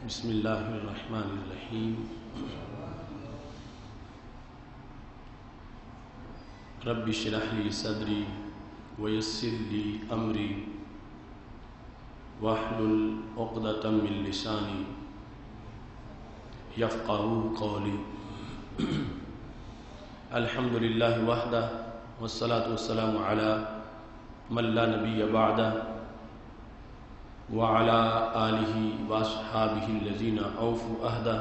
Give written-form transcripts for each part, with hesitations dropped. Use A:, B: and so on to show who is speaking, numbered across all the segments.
A: بسم اللہ الرحمن الرحیم رب اشرح لی صدری ویسر لی امری واحلل عقدۃ من لسانی یفقہوا قولی۔ الحمد للہ وحدہ والصلاة والسلام علی من لا نبی بعدہ وعلى آلہ واصحابہ الذین اوفوا عہدہ،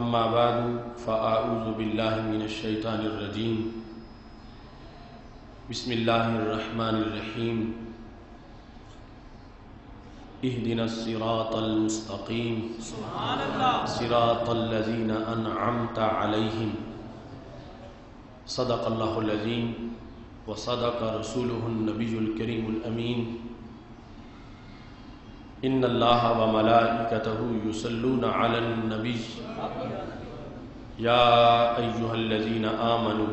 A: اما بعد فاعوذ باللہ من الشیطان الرجیم۔ بسم اللہ الرحمن الرحیم۔ اہدنا الصراط المستقیم صراط الذین انعمت علیہم صدق اللہ العظیم وصدق رسولہ النبی الکریم الامین۔ ان اللہ وملائکتہ یصلون علی النبی یا ایہا الذین آمنوا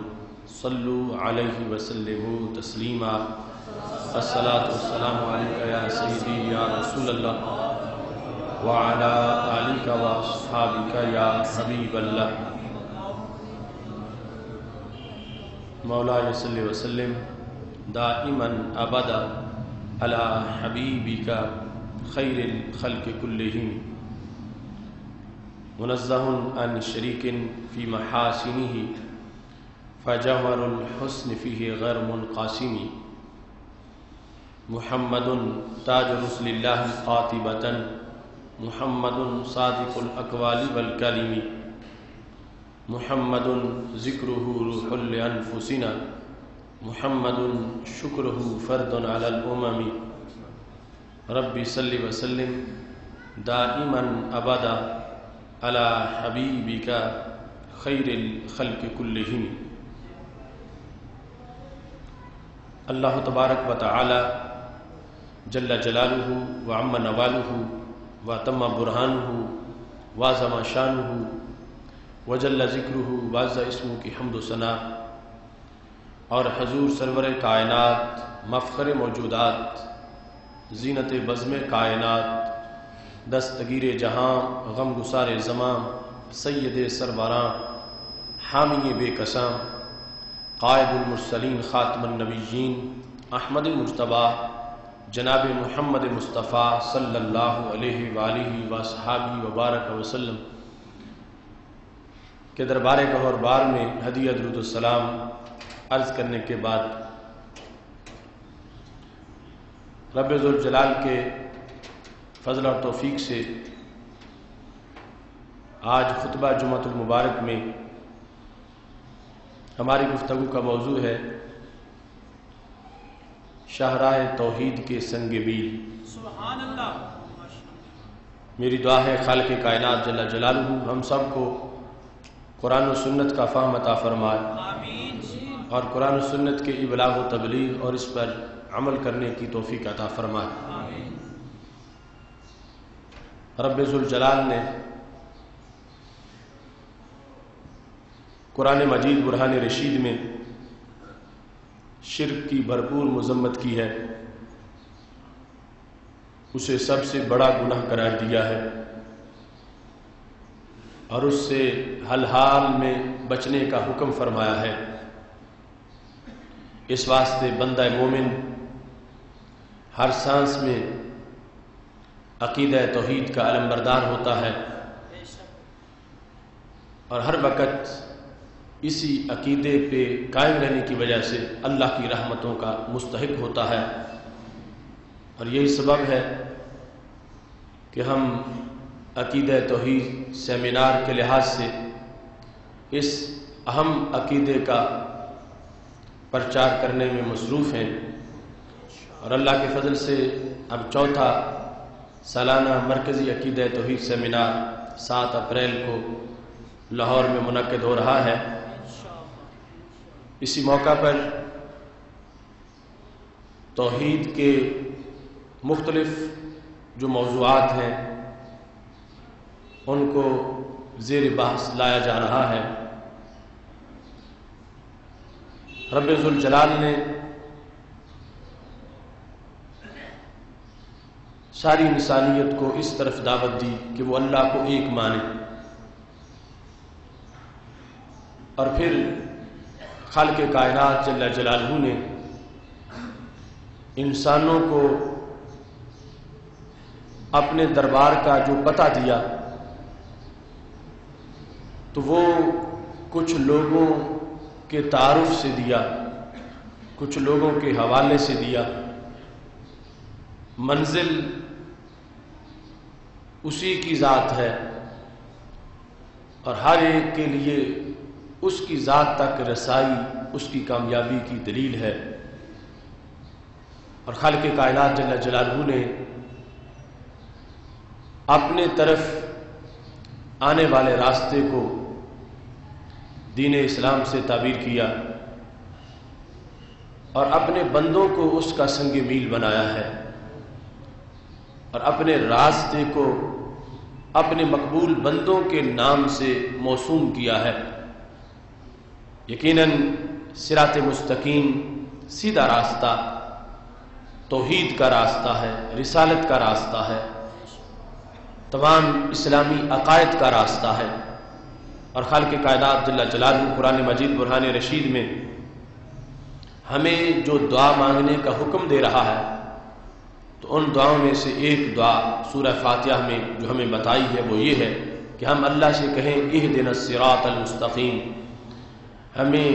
A: صلوا علیہ وسلموا تسلیما۔ الصلاۃ والسلام علیک یا سیدی یا رسول اللہ وعلی آلک واصحابک یا حبیب اللہ۔ مولاي صل وسلم دائما ابدا على حبيبك خير الخلق كلهم، منزه عن شريك في محاسنه فجوهر الحسن فيه غير منقسم، محمد تاج رسل الله قاطبة، محمد صادق الأقوال والكلم، محمد ذکرہ روح لانفسنا، محمد شکرہ فرد علی الامم۔ رب صل وسلم دائما ابدا علی حبیبک خیر الخلق کلہم۔ اللہ تبارک و تعالی جل جلالہ وعم نوالہ وتم برہانہ وعظم شانہ وجل ذکرہ وعز اسمہ کی حمد و ثنا، اور حضور سرور کائنات مفخر موجودات زینت بزم کائنات دستگیر جہاں غم گسار زماں سید سربراں حامی بے کساں قائد المرسلین خاتم النبیین احمد المجتبیٰ جناب محمد مصطفیٰ صلی اللہ علیہ وآلہ وصحابہ وبارک وسلم کہ دربار گہر بار میں ہدیہ درود السلام عرض کرنے کے بعد رب ذوالجلال کے فضل اور توفیق سے آج خطبہ جمعۃ المبارک میں ہماری گفتگو کا موضوع ہے شاہراہ توحید کے سنگ میل۔
B: سبحان اللہ۔
A: میری دعا ہے خالق کائنات جل جلالہ ہم سب کو قرآن و سنت کا فہم عطا فرمائے اور قرآن و سنت کے ابلاغ و تبلیغ اور اس پر عمل کرنے کی توفیق عطا فرمائے۔ رب ذوالجلال نے قرآن مجید برہان رشید میں شرک کی بھرپور مذمت کی ہے، اسے سب سے بڑا گناہ قرار دیا ہے اور اس سے ہر حال میں بچنے کا حکم فرمایا ہے۔ اس واسطے بندہ مومن ہر سانس میں عقیدہ توحید کا علمبردار ہوتا ہے اور ہر وقت اسی عقیدے پہ قائم رہنے کی وجہ سے اللہ کی رحمتوں کا مستحق ہوتا ہے، اور یہی سبب ہے کہ ہم عقیدہ توحید سیمینار کے لحاظ سے اس اہم عقیدے کا پرچار کرنے میں مصروف ہیں، اور اللہ کے فضل سے اب چوتھا سالانہ مرکزی عقیدہ توحید سیمینار 7 اپریل کو لاہور میں منعقد ہو رہا ہے۔ اسی موقع پر توحید کے مختلف جو موضوعات ہیں ان کو زیر بحث لایا جا رہا ہے۔ رب ذوالجلال نے ساری انسانیت کو اس طرف دعوت دی کہ وہ اللہ کو ایک مانے، اور پھر خالق کائنات جل جلالہ نے انسانوں کو اپنے دربار کا جو پتہ دیا تو وہ کچھ لوگوں کے تعارف سے دیا، کچھ لوگوں کے حوالے سے دیا۔ منزل اسی کی ذات ہے اور ہر ایک کے لیے اس کی ذات تک رسائی اس کی کامیابی کی دلیل ہے، اور خالق کائنات جل جلالہ نے اپنے طرف آنے والے راستے کو دین اسلام سے تعبیر کیا اور اپنے بندوں کو اس کا سنگ میل بنایا ہے، اور اپنے راستے کو اپنے مقبول بندوں کے نام سے موسوم کیا ہے۔ یقیناً صراط مستقیم سیدھا راستہ توحید کا راستہ ہے، رسالت کا راستہ ہے، تمام اسلامی عقائد کا راستہ ہے، اور خالق کائنات جل جلالہ قرآن مجید برہان رشید میں ہمیں جو دعا مانگنے کا حکم دے رہا ہے تو ان دعاؤں میں سے ایک دعا سورہ فاتحہ میں جو ہمیں بتائی ہے وہ یہ ہے کہ ہم اللہ سے کہیں اہدنا الصراط المستقیم، ہمیں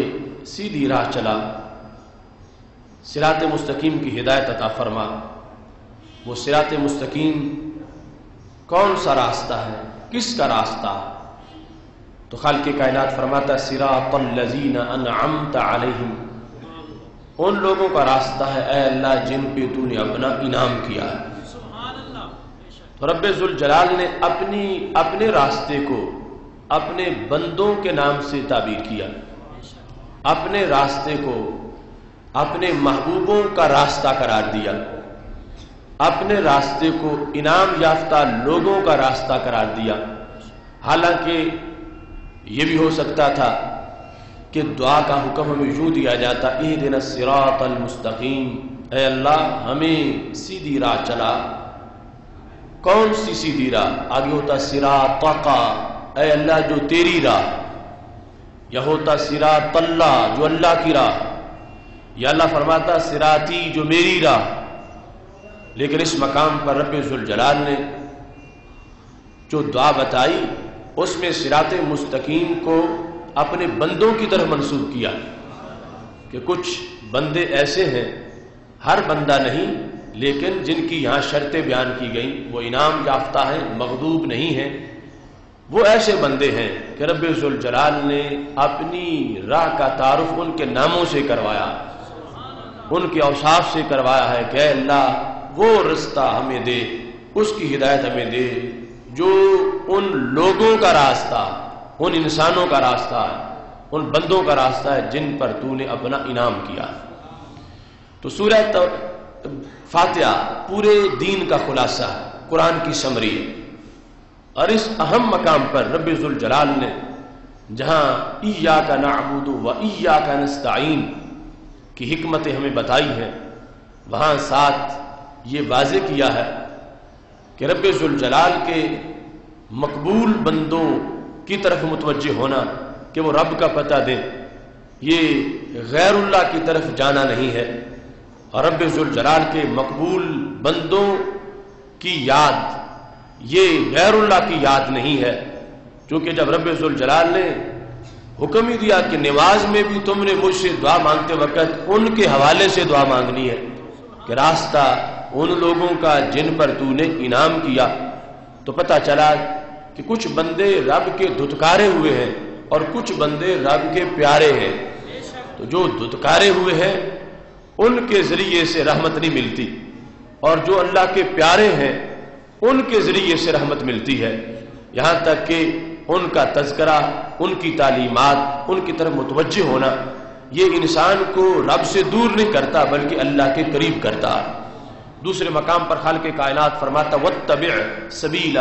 A: سیدھی راہ چلا، صراط مستقیم کی ہدایت عطا فرما۔ وہ صراط مستقیم کون سا راستہ ہے، کس کا راستہ؟ تو خالق کائنات فرماتا صراط الذین انعمت علیہم، ان لوگوں کا راستہ ہے اے اللہ جن پہ تو نے اپنا انعام کیا ہے۔ تو رب ذوالجلال نے اپنے راستے کو اپنے بندوں کے نام سے تعبیر کیا، اپنے راستے کو اپنے محبوبوں کا راستہ قرار دیا، اپنے راستے کو انعام یافتہ لوگوں کا راستہ قرار دیا۔ حالانکہ یہ بھی ہو سکتا تھا کہ دعا کا حکم ہمیں یوں دیا جاتا اہدنا الصراط المستقیم، اے اللہ ہمیں سیدھی راہ چلا۔ کون سی سیدھی راہ؟ آگے ہوتا صراطک، اے اللہ جو تیری راہ، یا ہوتا صراط اللہ جو اللہ کی راہ، یا اللہ فرماتا صراطی جو میری راہ۔ لیکن اس مقام پر رب ذوالجلال نے جو دعا بتائی اس میں صراط مستقیم کو اپنے بندوں کی طرف منسوب کیا کہ کچھ بندے ایسے ہیں، ہر بندہ نہیں، لیکن جن کی یہاں شرطیں بیان کی گئیں وہ انعام یافتہ ہیں، مغضوب نہیں ہیں۔ وہ ایسے بندے ہیں کہ رب ذوالجلال نے اپنی راہ کا تعارف ان کے ناموں سے کروایا، ان کے اوصاف سے کروایا ہے کہ اے اللہ وہ رستہ ہمیں دے، اس کی ہدایت ہمیں دے جو ان لوگوں کا راستہ، ان انسانوں کا راستہ ہے، ان بندوں کا راستہ ہے جن پر تو نے اپنا انعام کیا۔ تو سورہ فاتحہ پورے دین کا خلاصہ ہے، قرآن کی سمری ہے، اور اس اہم مقام پر رب ذوالجلال نے جہاں ایاک نعبد و ایاک نستعین کی حکمتیں ہمیں بتائی ہیں، وہاں ساتھ یہ واضح کیا ہے کہ رب ذوالجلال کے مقبول بندوں کی طرف متوجہ ہونا کہ وہ رب کا پتہ دیں، یہ غیر اللہ کی طرف جانا نہیں ہے، اور رب ذوالجلال کے مقبول بندوں کی یاد یہ غیر اللہ کی یاد نہیں ہے، چونکہ جب رب ذوالجلال نے حکم ہی دیا کہ نماز میں بھی تم نے مجھ سے دعا مانگتے وقت ان کے حوالے سے دعا مانگنی ہے کہ راستہ ان لوگوں کا جن پر تو نے انعام کیا، تو پتہ چلا کہ کچھ بندے رب کے دھتکارے ہوئے ہیں اور کچھ بندے رب کے پیارے ہیں۔ تو جو دھتکارے ہوئے ہیں ان کے ذریعے سے رحمت نہیں ملتی، اور جو اللہ کے پیارے ہیں ان کے ذریعے سے رحمت ملتی ہے، یہاں تک کہ ان کا تذکرہ، ان کی تعلیمات، ان کی طرف متوجہ ہونا یہ انسان کو رب سے دور نہیں کرتا بلکہ اللہ کے قریب کرتا۔ دوسرے مقام پر خالق کائنات فرماتا واتبع سبیل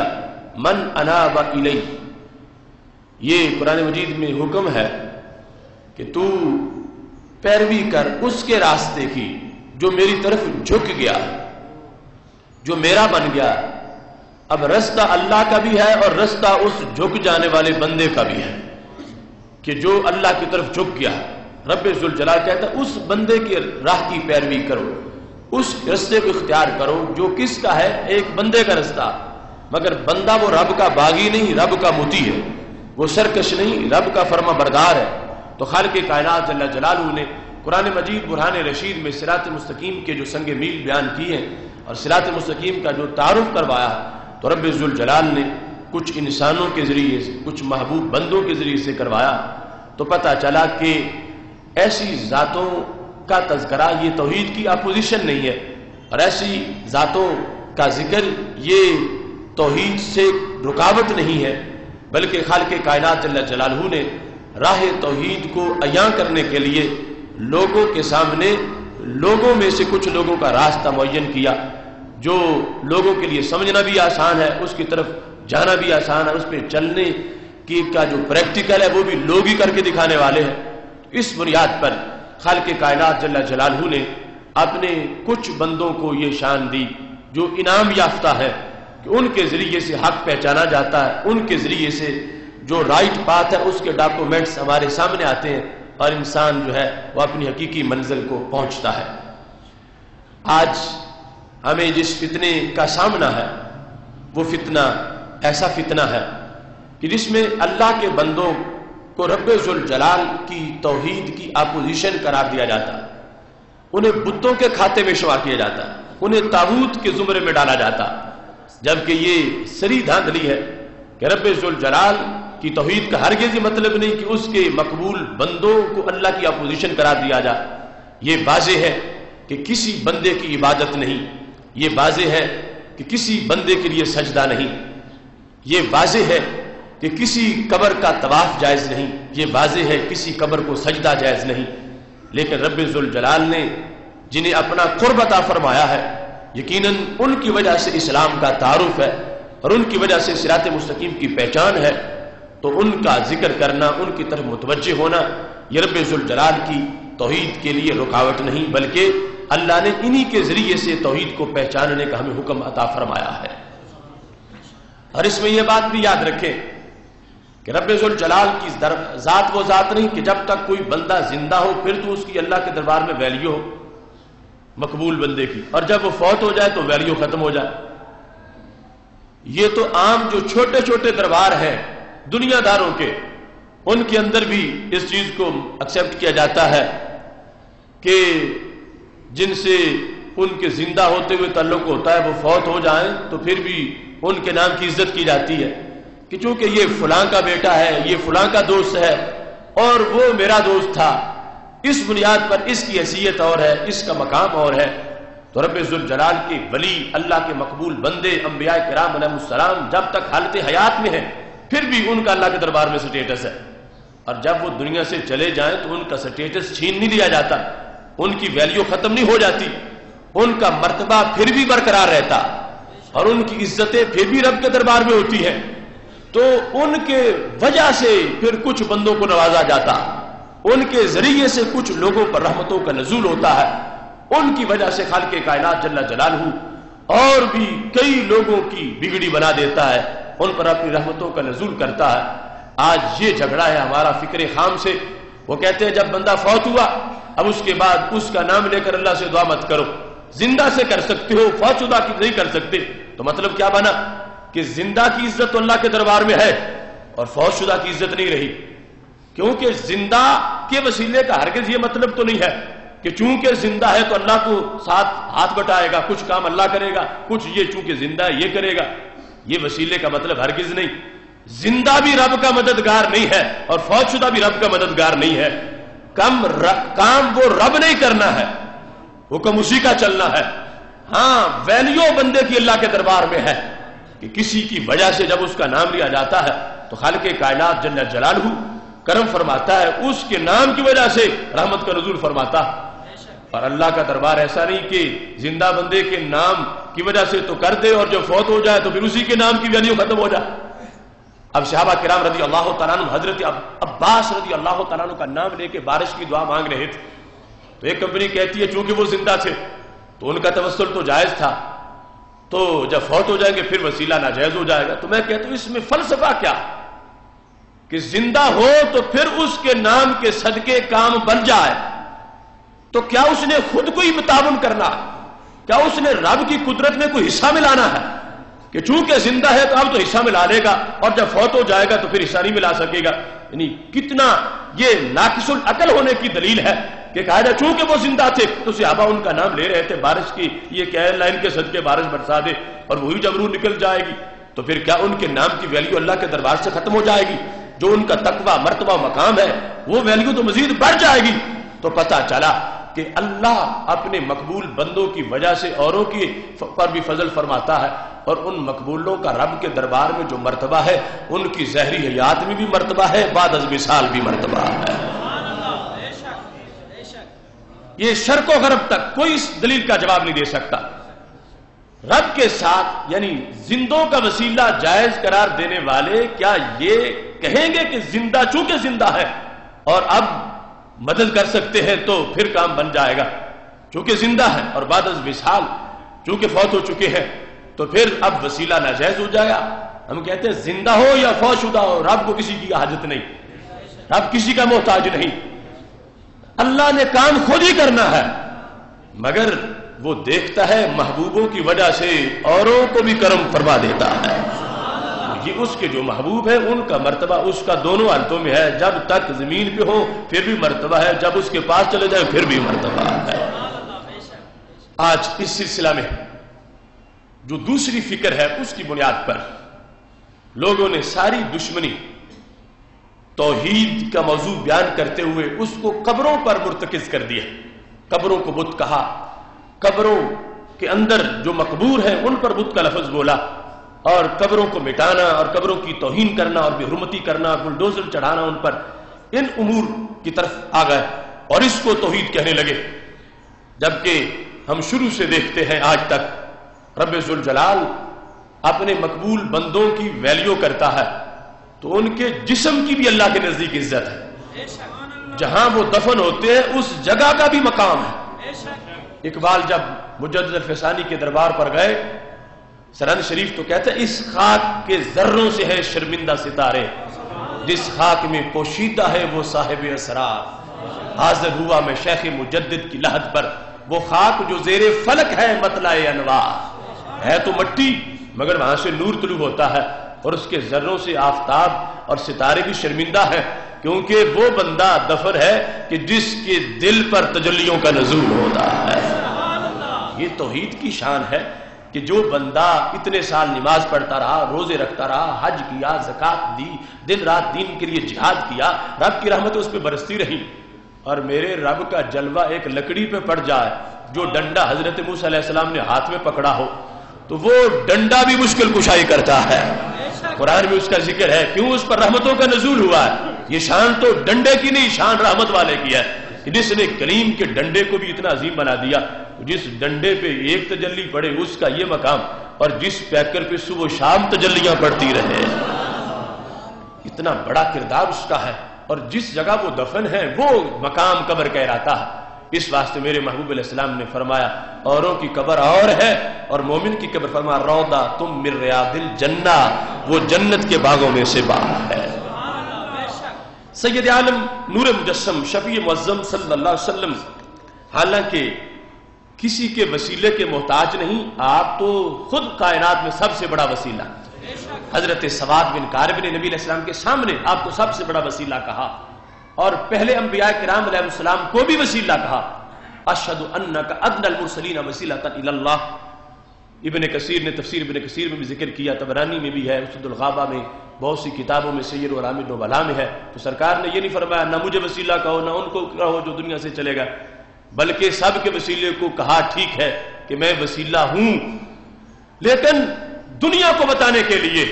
A: من اناب الی، یہ قرآن مجید میں حکم ہے کہ تو پیروی کر اس کے راستے کی جو میری طرف جھک گیا، جو میرا بن گیا، اب رستہ اللہ کا بھی ہے اور رستہ اس جھک جانے والے بندے کا بھی ہے کہ جو اللہ کی طرف جھک گیا۔ رب ذوالجلال کہتا ہے اس بندے کی راہ کی پیروی کرو، اس رستے کو اختیار کرو جو کس کا ہے، ایک بندے کا رستہ، مگر بندہ وہ رب کا باغی نہیں، رب کا مطیع ہے، وہ سرکش نہیں، رب کا فرما بردار ہے۔ تو خالق کائنات جل جلالہ نے قرآن مجید برہان رشید میں صراط مستقیم کے جو سنگ میل بیان کیے ہیں اور صراط مستقیم کا جو تعارف کروایا، تو رب ذوالجلال نے کچھ انسانوں کے ذریعے سے، کچھ محبوب بندوں کے ذریعے سے کروایا، تو پتہ چلا کہ ایسی ذاتوں کا تذکرہ یہ توحید کی اپوزیشن نہیں ہے، اور ایسی ذاتوں کا ذکر یہ توحید سے رکاوٹ نہیں ہے، بلکہ خالق کائنات جل جلالہ نے راہ توحید کو عیاں کرنے کے لیے لوگوں کے سامنے لوگوں میں سے کچھ لوگوں کا راستہ معین کیا، جو لوگوں کے لیے سمجھنا بھی آسان ہے، اس کی طرف جانا بھی آسان ہے، اس پہ چلنے کی کا جو پریکٹیکل ہے وہ بھی لوگ ہی کر کے دکھانے والے ہیں۔ اس بنیاد پر خالق کائنات جل جلالہ نے اپنے کچھ بندوں کو یہ شان دی جو انعام یافتہ ہے کہ ان کے ذریعے سے حق پہچانا جاتا ہے، ان کے ذریعے سے جو رائٹ پاتھ ہے اس کے ڈاکومنٹس ہمارے سامنے آتے ہیں اور انسان جو ہے وہ اپنی حقیقی منزل کو پہنچتا ہے۔ آج ہمیں جس فتنے کا سامنا ہے وہ فتنہ ایسا فتنہ ہے کہ جس میں اللہ کے بندوں کو رب ذوالجلال کی توحید کی اپوزیشن قرار دیا جاتا ہے، انہیں بتوں کے کھاتے میں شمار کیا جاتا ہے، انہیں طاغوت کے زمرے میں ڈالا جاتا، جبکہ یہ سری دھاندلی ہے کہ رب ذوالجلال کی توحید کا ہرگز یہ مطلب نہیں کہ اس کے مقبول بندوں کو اللہ کی اپوزیشن قرار دیا جائے۔ یہ واضح ہے کہ کسی بندے کی عبادت نہیں، یہ واضح ہے کہ کسی بندے کے لیے سجدہ نہیں، یہ واضح ہے کہ کسی قبر کا طواف جائز نہیں، یہ واضح ہے کسی قبر کو سجدہ جائز نہیں، لیکن رب ذوالجلال نے جنہیں اپنا قرب عطا فرمایا ہے، یقیناً ان کی وجہ سے اسلام کا تعارف ہے اور ان کی وجہ سے صراط مستقیم کی پہچان ہے، تو ان کا ذکر کرنا، ان کی طرف متوجہ ہونا یہ رب ذوالجلال کی توحید کے لیے رکاوٹ نہیں، بلکہ اللہ نے انہی کے ذریعے سے توحید کو پہچاننے کا ہمیں حکم عطا فرمایا ہے۔ اور اس میں یہ بات بھی یاد رکھیں کہ رب ذوالجلال کی ذات وہ ذات نہیں کہ جب تک کوئی بندہ زندہ ہو پھر تو اس کی اللہ کے دربار میں ویلیو ہو مقبول بندے کی، اور جب وہ فوت ہو جائے تو ویلیو ختم ہو جائے۔ یہ تو عام جو چھوٹے چھوٹے دربار ہیں دنیا داروں کے، ان کے اندر بھی اس چیز کو ایکسپٹ کیا جاتا ہے کہ جن سے ان کے زندہ ہوتے ہوئے تعلق ہوتا ہے وہ فوت ہو جائیں تو پھر بھی ان کے نام کی عزت کی جاتی ہے کہ چونکہ یہ فلاں کا بیٹا ہے، یہ فلاں کا دوست ہے اور وہ میرا دوست تھا، اس بنیاد پر اس کی حیثیت اور ہے، اس کا مقام اور ہے۔ تو رب ذوالجلال کے ولی، اللہ کے مقبول بندے، انبیاء کرام علیہ السلام جب تک حالت حیات میں ہیں پھر بھی ان کا اللہ کے دربار میں سٹیٹس ہے، اور جب وہ دنیا سے چلے جائیں تو ان کا سٹیٹس چھین نہیں لیا جاتا، ان کی ویلیو ختم نہیں ہو جاتی، ان کا مرتبہ پھر بھی برقرار رہتا اور ان کی عزتیں پھر بھی رب کے دربار میں ہوتی ہیں۔ تو ان کے وجہ سے پھر کچھ بندوں کو نوازا جاتا، ان کے ذریعے سے کچھ لوگوں پر رحمتوں کا نزول ہوتا ہے، ان کی وجہ سے خالق کائنات جل جلالہ اور بھی کئی لوگوں کی بگڑی بنا دیتا ہے، ان پر اپنی رحمتوں کا نزول کرتا ہے۔ آج یہ جھگڑا ہے ہمارا فکر خام سے، وہ کہتے ہیں جب بندہ فوت ہوا اب اس کے بعد اس کا نام لے کر اللہ سے دعا مت کرو، زندہ سے کر سکتے ہو، فوت شدہ کی نہیں کر سکتے۔ تو مطلب کیا بنا کہ زندہ کی عزت تو اللہ کے دربار میں ہے اور فوت شدہ کی عزت نہیں رہی، کیونکہ زندہ کے وسیلے کا ہرگز یہ مطلب تو نہیں ہے کہ چونکہ زندہ ہے تو اللہ کو ساتھ ہاتھ بٹائے گا، کچھ کام اللہ کرے گا، کچھ یہ چونکہ زندہ ہے یہ کرے گا، یہ وسیلے کا مطلب ہرگز نہیں۔ زندہ بھی رب کا مددگار نہیں ہے اور فوت شدہ بھی رب کا مددگار نہیں ہے، کام وہ رب نہیں کرنا ہے، حکم اسی کا چلنا ہے۔ ہاں ویلیو بندے کی اللہ کے دربار میں ہے کہ کسی کی وجہ سے جب اس کا نام لیا جاتا ہے تو خالق کائنات جل جلالہ کرم فرماتا ہے، اس کے نام کی وجہ سے رحمت کا نزول فرماتا ہے۔ اور اللہ کا دربار ایسا نہیں کہ زندہ بندے کے نام کی وجہ سے تو کر دے اور جب فوت ہو جائے تو پھر اسی کے نام کی ویلیو ختم ہو جائے۔ اب صحابہ کرام رضی اللہ تعالیٰ عنہ حضرت عباس رضی اللہ تعالیٰ عنہ کا نام لے کے بارش کی دعا مانگ رہے تھے، تو ایک کمپنی کہتی ہے چونکہ وہ زندہ تھے تو ان کا توسل تو جائز تھا، تو جب فوت ہو جائیں گے پھر وسیلہ ناجائز ہو جائے گا. تو میں کہتا ہوں اس میں فلسفہ کیا کہ زندہ ہو تو پھر اس کے نام کے صدقے کام بن جائے. تو کیا اس نے خود کو ہی تعاون کرنا؟ کیا اس نے رب کی قدرت میں کوئی حصہ ملانا ہے کہ چونکہ زندہ ہے تو اب تو حصہ ملا لے گا اور جب فوت ہو جائے گا تو پھر حصہ نہیں ملا سکے گا؟ یعنی کتنا یہ ناقص العقل ہونے کی دلیل ہے کہ کہا جائے چونکہ وہ زندہ تھے تو صحابہ ان کا نام لے رہے تھے بارش کی، یہ کہ اللہ ان کے صدقے بارش برسا دے، اور وہی جب روح نکل جائے گی تو پھر کیا ان کے نام کی ویلیو اللہ کے دربار سے ختم ہو جائے گی؟ جو ان کا تقویٰ مرتبہ مقام ہے وہ ویلیو تو مزید بڑھ جائے گی. تو پتہ چلا کہ اللہ اپنے مقبول بندوں کی وجہ سے اوروں کی پر بھی فضل فرماتا ہے، اور ان مقبولوں کا رب کے دربار میں جو مرتبہ ہے ان کی ظاہری حیات میں بھی مرتبہ ہے، بعد از وصال بھی مرتبہ ہے. یہ شرق و غرب تک کوئی اس دلیل کا جواب نہیں دے سکتا. رب کے ساتھ یعنی زندوں کا وسیلہ جائز قرار دینے والے کیا یہ کہیں گے کہ زندہ چونکہ زندہ ہے اور اب مدد کر سکتے ہیں تو پھر کام بن جائے گا، چونکہ زندہ ہے اور بعد از وصال چونکہ فوت ہو چکے ہیں تو پھر اب وسیلہ ناجائز ہو جائے گا؟ ہم کہتے ہیں زندہ ہو یا فوت شدہ ہو رب کو کسی کی حاجت نہیں، رب کسی کا محتاج نہیں. اللہ نے کام خود ہی کرنا ہے، مگر وہ دیکھتا ہے محبوبوں کی وجہ سے اوروں کو بھی کرم فرما دیتا ہے. یہ اس کے جو محبوب ہیں ان کا مرتبہ اس کا دونوں حالتوں میں ہے، جب تک زمین پہ ہو پھر بھی مرتبہ ہے، جب اس کے پاس چلے جائے پھر بھی مرتبہ ہے. آج اس سلسلہ میں جو دوسری فکر ہے اس کی بنیاد پر لوگوں نے ساری دشمنی توحید کا موضوع بیان کرتے ہوئے اس کو قبروں پر مرتکز کر دیا. قبروں کو بت کہا، قبروں کے اندر جو مقبور ہیں ان پر بت کا لفظ بولا، اور قبروں کو مٹانا اور قبروں کی توہین کرنا اور بے حرمتی کرنا، بلڈوزر چڑھانا ان پر، ان امور کی طرف آ گئے اور اس کو توحید کہنے لگے. جبکہ ہم شروع سے دیکھتے ہیں آج تک رب ذوالجلال اپنے مقبول بندوں کی ویلیو کرتا ہے تو ان کے جسم کی بھی اللہ کے نزدیک عزت ہے. جہاں وہ دفن ہوتے ہیں اس جگہ کا بھی مقام ہے. اقبال جب مجدد الفسانی کے دربار پر گئے سرہند شریف تو کہتے ہیں اس خاک کے ذروں سے ہے شرمندہ ستارے، جس خاک میں پوشیدہ ہے وہ صاحب اسرار. حاضر ہوا میں شیخ مجدد کی لحد پر، وہ خاک جو زیر فلک ہے مطلع انوار. ہے تو مٹی مگر وہاں سے نور طلوع ہوتا ہے، اور اس کے ذروں سے آفتاب اور ستارے بھی شرمندہ ہیں، کیونکہ وہ بندہ دفن ہے کہ جس کے دل پر تجلیوں کا نزول ہوتا ہے. یہ توحید کی شان ہے کہ جو بندہ اتنے سال نماز پڑھتا رہا، روزے رکھتا رہا، حج کیا، زکات دی، دن رات دین کے لیے جہاد کیا، رب کی رحمت اس پہ برستی رہی، اور میرے رب کا جلوہ ایک لکڑی پہ پڑ جائے. جو ڈنڈا حضرت موسیٰ علیہ السلام نے ہاتھ میں پکڑا ہو تو وہ ڈنڈا بھی مشکل کشائی کرتا ہے. قرآن میں اس کا ذکر ہے، کیوں اس پر رحمتوں کا نزول ہوا ہے. یہ شان تو ڈنڈے کی نہیں، شان رحمت والے کی ہے، جس نے کلیم کے ڈنڈے کو بھی اتنا عظیم بنا دیا. جس ڈنڈے پہ ایک تجلی پڑے اس کا یہ مقام، اور جس پیکر پہ صبح شام تجلیاں پڑتی رہے اتنا بڑا کردار اس کا ہے. اور جس جگہ وہ دفن ہے وہ مقام قبر کہلاتا ہے. اس واسطے میرے محبوب علیہ السلام نے فرمایا اوروں کی قبر اور ہے اور مومن کی قبر فرمایا روضہ تم من ریاض الجنہ، وہ جنت کے باغوں میں سے باغ ہے. سید عالم نور مجسم شفیع معظم صلی اللہ علیہ وسلم حالانکہ کسی کے وسیلے کے محتاج نہیں، آپ تو خود کائنات میں سب سے بڑا وسیلہ. حضرت سواد بن کارب نے نبی علیہ السلام کے سامنے آپ کو سب سے بڑا وسیلہ کہا، اور پہلے انبیاء کرام علیہ السلام کو بھی وسیلہ کہا. اشہد انک ادنی المرسلین وسیلۃ الی اللہ. ابن کثیر نے تفسیر ابن کثیر میں بھی ذکر کیا، طبرانی میں بھی ہے، اسد الغابہ میں، بہت سی کتابوں میں، سیر اعلام النبلاء میں ہے. تو سرکار نے یہ نہیں فرمایا نہ مجھے وسیلہ کہو نہ ان کو کہو جو دنیا سے چلے گا، بلکہ سب کے وسیلے کو کہا ٹھیک ہے کہ میں وسیلہ ہوں، لیکن دنیا کو بتانے کے لیے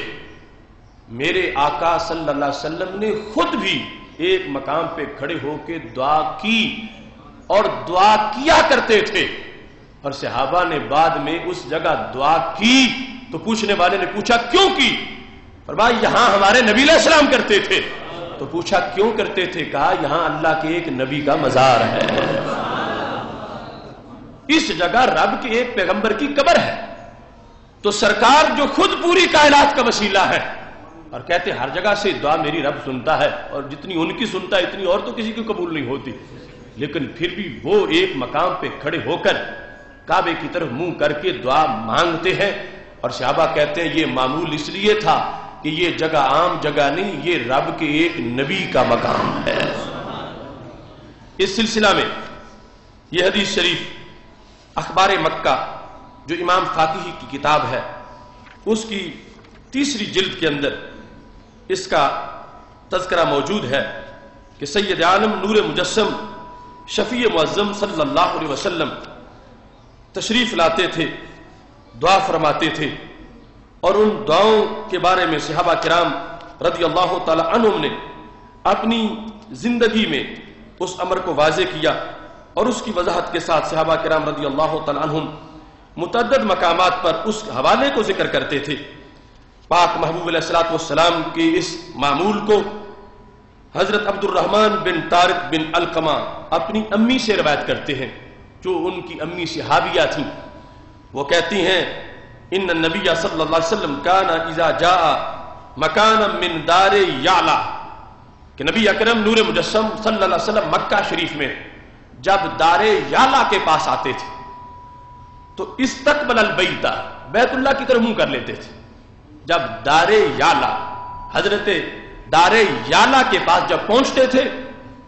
A: میرے آقا صلی اللہ علیہ وسلم نے خود بھی ایک مقام پہ کھڑے ہو کے دعا کی اور دعا کیا کرتے تھے. اور صحابہ نے بعد میں اس جگہ دعا کی تو پوچھنے والے نے پوچھا کیوں کی؟ فرمایا یہاں ہمارے نبی علیہ السلام کرتے تھے. تو پوچھا کیوں کرتے تھے؟ کہا یہاں اللہ کے ایک نبی کا مزار ہے، اس جگہ رب کے ایک پیغمبر کی قبر ہے. تو سرکار جو خود پوری کائنات کا وسیلہ ہے اور کہتے ہر جگہ سے دعا میری رب سنتا ہے، اور جتنی ان کی سنتا ہے اتنی اور تو کسی کی قبول نہیں ہوتی، لیکن پھر بھی وہ ایک مقام پہ کھڑے ہو کر کعبے کی طرف منہ کر کے دعا مانگتے ہیں. اور صحابہ کہتے ہیں یہ معمول اس لیے تھا کہ یہ جگہ عام جگہ نہیں، یہ رب کے ایک نبی کا مقام ہے. اس سلسلہ میں یہ حدیث شریف اخبار مکہ جو امام فاقیہی کی کتاب ہے اس کی 3 جلد کے اندر اس کا تذکرہ موجود ہے کہ سید عالم نور مجسم شفیع معظم صلی اللہ علیہ وسلم تشریف لاتے تھے، دعا فرماتے تھے، اور ان دعاؤں کے بارے میں صحابہ کرام رضی اللہ تعالی عنہم نے اپنی زندگی میں اس امر کو واضح کیا، اور اس کی وضاحت کے ساتھ صحابہ کرام رضی اللہ تعالی عنہم متعدد مقامات پر اس حوالے کو ذکر کرتے تھے. پاک محبوب علیہ الصلوۃ والسلام کے اس معمول کو حضرت عبد الرحمن بن طارق بن علقمہ اپنی امی سے روایت کرتے ہیں جو ان کی امی صحابیہ تھیں. وہ کہتی ہیں ان النبی صلی اللہ علیہ وسلم کان اذا جاء مکانا من دار یعلا، کہ نبی اکرم نور مجسم صلی اللہ علیہ وسلم مکہ شریف میں جب دار یعلا کے پاس آتے تھے تو استقبل البیت، بیت اللہ کی طرف منہ کر لیتے تھے. جب دار یعلا، حضرت دار یعلا کے پاس جب پہنچتے تھے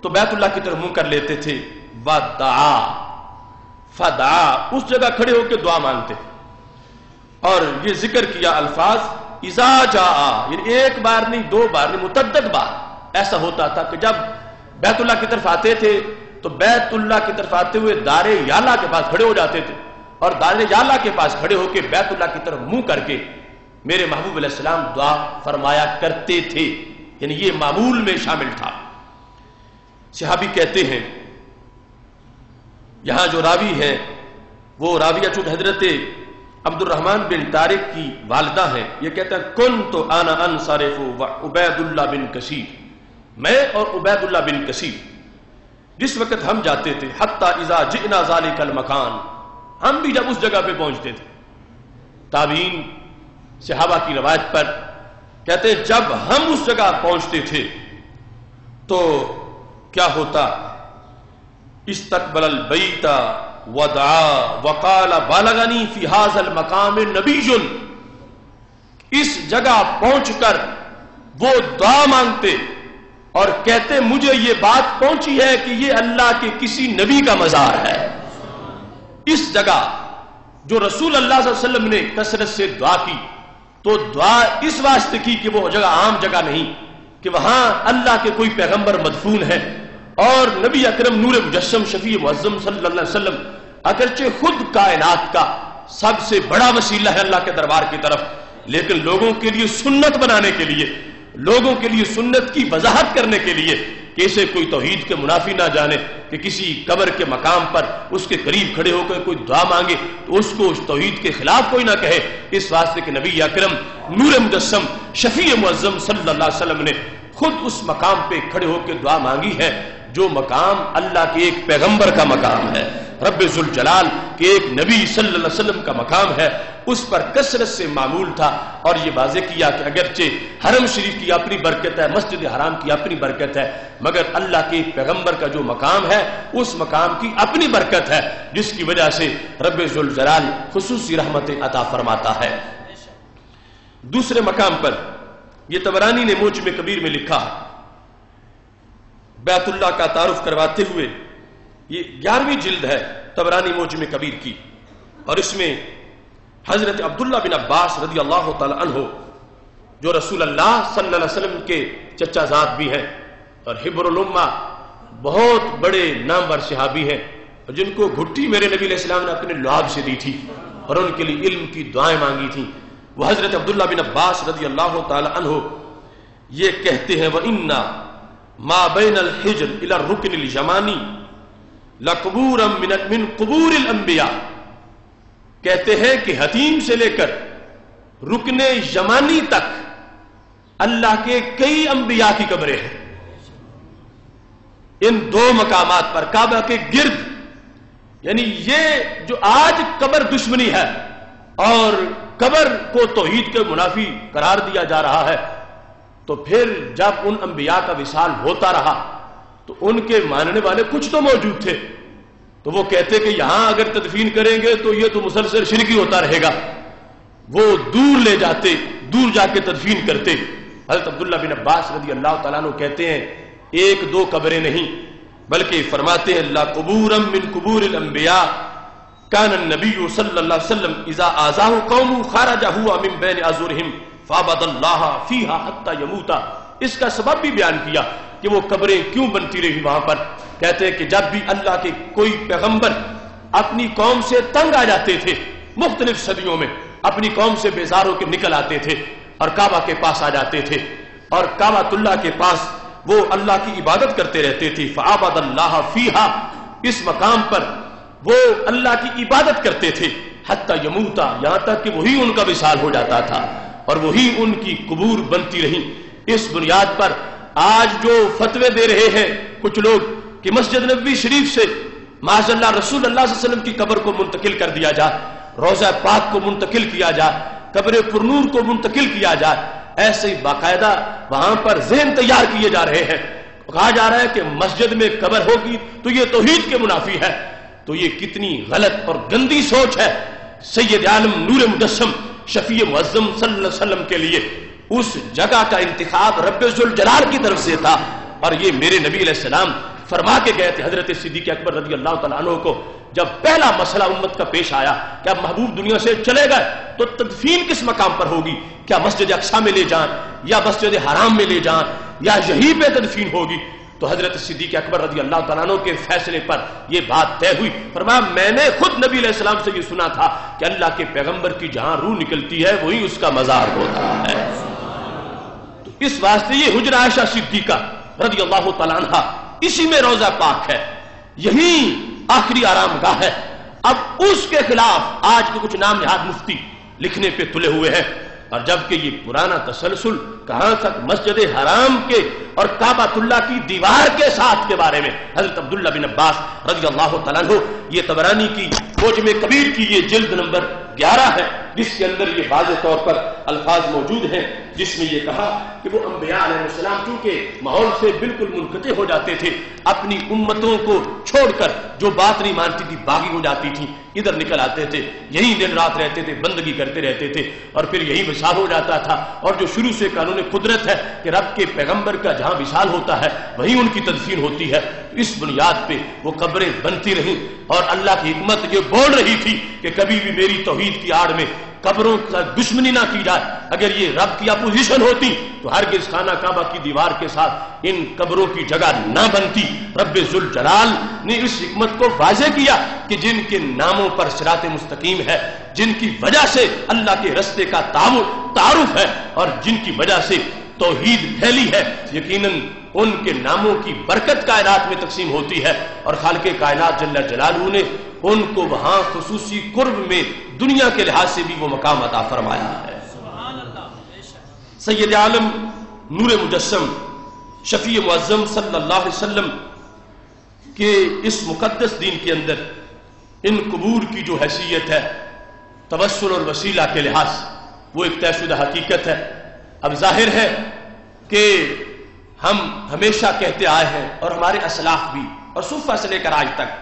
A: تو بیت اللہ کی طرف منہ کر لیتے تھے. ودعا، فدعا، اس جگہ کھڑے ہو کے دعا مانگتے. اور یہ ذکر کیا الفاظ اذا جاء، یعنی ایک بار نہیں، 2 بار نہیں، متعدد بار ایسا ہوتا تھا کہ جب بیت اللہ کی طرف آتے تھے تو بیت اللہ کی طرف آتے ہوئے دار یعلا کے پاس کھڑے ہو جاتے تھے، اور دار یعلا کے پاس کھڑے ہو کے بیت اللہ کی طرف منہ کر کے میرے محبوب علیہ السلام دعا فرمایا کرتے تھے. یعنی یہ معمول میں شامل تھا. صحابی کہتے ہیں، یہاں جو راوی ہیں وہ راویہ چونکہ حضرت عبد الرحمن بن طارق کی والدہ ہیں، یہ کہتے ہیں کنت انا انصرف وعبید اللہ بن کثیر، میں اور عبید اللہ بن کثیر جس وقت ہم جاتے تھے حتی اذا جئنا ذالک المکان، ہم بھی جب اس جگہ پہ پہنچتے تھے. تابعین صحابہ کی روایت پر کہتے ہیں جب ہم اس جگہ پہنچتے تھے تو کیا ہوتا، استقبل البیت ودعا وقال بلغنی فی ھذا المقام نبی، اس جگہ پہنچ کر وہ دعا مانگتے اور کہتے مجھے یہ بات پہنچی ہے کہ یہ اللہ کے کسی نبی کا مزار ہے. اس جگہ جو رسول اللہ صلی اللہ علیہ وسلم نے کثرت سے دعا کی تو دعا اس واسطے کی کہ وہ جگہ عام جگہ نہیں، کہ وہاں اللہ کے کوئی پیغمبر مدفون ہے، اور نبی اکرم نور مجسم شفیع معظم صلی اللہ علیہ وسلم اگرچہ خود کائنات کا سب سے بڑا وسیلہ ہے اللہ کے دربار کی طرف، لیکن لوگوں کے لیے سنت بنانے کے لیے، لوگوں کے لیے سنت کی وضاحت کرنے کے لیے کہ اسے کوئی توحید کے منافی نہ جانے کہ کسی قبر کے مقام پر اس کے قریب کھڑے ہو کر کوئی دعا مانگے تو اس کو اس توحید کے خلاف کوئی نہ کہے، اس واسطے کہ نبی اکرم نور مجسم شفیع معظم صلی اللہ علیہ وسلم نے خود اس مقام پہ کھڑے ہو کے دعا مانگی ہے جو مقام اللہ کے ایک پیغمبر کا مقام ہے، رب ذوالجلال کے ایک نبی صلی اللہ علیہ وسلم کا مقام ہے. اس پر کثرت سے معمول تھا. اور یہ واضح کیا کہ اگرچہ حرم شریف کی اپنی برکت ہے، مسجد حرام کی اپنی برکت ہے، مگر اللہ کے پیغمبر کا جو مقام ہے اس مقام کی اپنی برکت ہے جس کی وجہ سے رب ذوالجلال خصوصی رحمتیں عطا فرماتا ہے. دوسرے مقام پر یہ طبرانی نے موجم کبیر میں لکھا، بیت اللہ کا تعارف کرواتے ہوئے، یہ 11ویں جلد ہے طبرانی موجم کبیر کی، اور اس میں حضرت عبداللہ بن عباس رضی اللہ تعالی عنہ جو رسول اللہ صلی اللہ علیہ وسلم کے چچا زاد بھی ہیں اور حبر الامہ، بہت بڑے نامور صحابی ہیں، اور جن کو گھٹی میرے نبی علیہ السلام نے اپنے لعاب سے دی تھی اور ان کے لیے علم کی دعائیں مانگی تھیں. وہ حضرت عبداللہ بن عباس رضی اللہ تعالی عنہ یہ کہتے ہیں وَإِنَّا مَا بَيْنَ الْحِجْرِ إِلَى الرُّكْنِ الْيَمَانِ لَقُبُورًا مِّن قُبُورِ الْأَنْبِيَاءِ، کہتے ہیں کہ حتیم سے لے کر رکن یمانی تک اللہ کے کئی انبیاء کی قبریں ہیں. ان 2 مقامات پر کعبہ کے گرد، یعنی یہ جو آج قبر دشمنی ہے اور قبر کو توحید کے منافی قرار دیا جا رہا ہے، تو پھر جب ان انبیاء کا وصال ہوتا رہا تو ان کے ماننے والے کچھ تو موجود تھے، تو وہ کہتے کہ یہاں اگر تدفین کریں گے تو یہ تو مسلسل شرکی ہوتا رہے گا، وہ دور لے جاتے، دور جا کے تدفین کرتے۔ حضرت عبداللہ بن عباس رضی اللہ تعالیٰ عنہ کہتے ہیں ایک دو قبریں نہیں بلکہ فرماتے ہیں لا قبورا من قبور الانبیاء کان النبی صلی اللہ علیہ وسلم اذا آذاہ قوم خرج ہوا من بین ازورہم فعبد اللہ فیہا حتی یموتا۔ اس کا سبب بھی بیان کیا کہ وہ قبریں کیوں بنتی رہی وہاں پر۔ کہتے ہیں کہ جب بھی اللہ کے کوئی پیغمبر اپنی قوم سے تنگ آ جاتے تھے، مختلف صدیوں میں اپنی قوم سے بیزار ہو کے نکل آتے تھے اور کعبہ کے پاس آ جاتے تھے، اور کعبۃ اللہ کے پاس وہ اللہ کی عبادت کرتے رہتے تھے۔ فعبد اللہ فیہا، اس مقام پر وہ اللہ کی عبادت کرتے تھے، حتی یموتا، یہاں تک کہ وہی ان کا وصال ہو جاتا تھا اور وہی ان کی قبور بنتی رہی۔ اس بنیاد پر آج جو فتوے دے رہے ہیں کچھ لوگ کہ مسجد نبوی شریف سے معاذ اللہ رسول اللہ صلی اللہ علیہ وسلم کی قبر کو منتقل کر دیا جائے، روضہ پاک کو منتقل کیا جائے، قبر پرنور کو منتقل کیا جائے، ایسے باقاعدہ وہاں پر ذہن تیار کیے جا رہے ہیں۔ کہا جا رہا ہے کہ مسجد میں قبر ہوگی تو یہ توحید کے منافی ہے، تو یہ کتنی غلط اور گندی سوچ ہے۔ سید عالم نور مجسم شفیع معظم صلی اللہ علیہ وسلم کے لیے اس جگہ کا انتخاب رب ذوالجلال کی طرف سے تھا، اور یہ میرے نبی علیہ السلام فرما کے گئے تھے حضرت صدیق اکبر رضی اللہ تعالیٰ عنہ کو، جب پہلا مسئلہ امت کا پیش آیا کہ اب محبوب دنیا سے چلے گئے تو تدفین کس مقام پر ہوگی، کیا مسجد اقصی میں لے جائیں یا مسجد حرام میں لے جائیں یا یہیں پہ تدفین ہوگی؟ تو حضرت صدیق اکبر رضی اللہ تعالیٰ عنہ کے فیصلے پر یہ بات طے ہوئی۔ فرمایا میں نے خود نبی علیہ السلام سے یہ سنا تھا کہ اللہ کے پیغمبر کی جہاں روح نکلتی ہے وہی اس کا مزار ہوتا ہے۔ تو اس واسطے یہ حجرہ عائشہ صدیقہ رضی اللہ تعالیٰ عنہ، اسی میں روضہ پاک ہے، یہی آخری آرام گاہ ہے۔ اب اس کے خلاف آج کے کچھ نام نہاد مفتی لکھنے پہ تلے ہوئے ہیں، اور جبکہ یہ پرانا تسلسل کہاں تک مسجد حرام کے اور کعبۃ اللہ کی دیوار کے ساتھ کے بارے میں حضرت عبداللہ بن عباس رضی اللہ تعالیٰ عنہ، یہ طبرانی کی معجم کبیر کی یہ جلد نمبر 11 ہے، جس کے اندر یہ واضح طور پر الفاظ موجود ہیں، جس میں یہ کہا کہ وہ انبیاء علیہ السلام چونکہ ماحول سے بالکل منقطع ہو جاتے تھے، اپنی امتوں کو چھوڑ کر جو بات نہیں مانتی تھی باغی ہو جاتی تھی، ادھر نکل آتے تھے، یہی دن رات رہتے تھے، بندگی کرتے رہتے تھے، اور پھر یہی وصال ہو جاتا تھا۔ اور جو شروع سے قانون قدرت ہے کہ رب کے پیغمبر کا جہاں وصال ہوتا ہے وہیں ان کی تدفین ہوتی ہے، اس بنیاد پہ وہ قبریں بنتی رہیں، اور اللہ کی حکمت یہ بول رہی تھی کہ کبھی بھی میری توحید کی آڑ میں قبروں کا دشمنی نہ کی جائے۔ اگر یہ رب کی اپوزیشن ہوتی تو ہرگز خانہ کعبہ کی دیوار کے ساتھ ان قبروں کی جگہ نہ بنتی۔ رب ذوالجلال نے اس حکمت کو واضح کیا کہ جن کے ناموں پر صراط مستقیم ہے، جن کی وجہ سے اللہ کے رستے کا تعارف ہے اور جن کی وجہ سے توحید پھیلی ہے، یقیناً ان کے ناموں کی برکت کائنات میں تقسیم ہوتی ہے، اور خالق کائنات جل جلالہ نے ان کو وہاں خصوصی قرب میں دنیا کے لحاظ سے بھی وہ مقام عطا فرمایا ہے۔ سید عالم نور مجسم شفیع معظم صلی اللہ علیہ وسلم کے اس مقدس دین کے اندر ان قبور کی جو حیثیت ہے توسل اور وسیلہ کے لحاظ، وہ ایک طے شدہ حقیقت ہے۔ اب ظاہر ہے کہ ہم ہمیشہ کہتے آئے ہیں، اور ہمارے اسلاف بھی، اور صوفہ سے لے کر آج تک،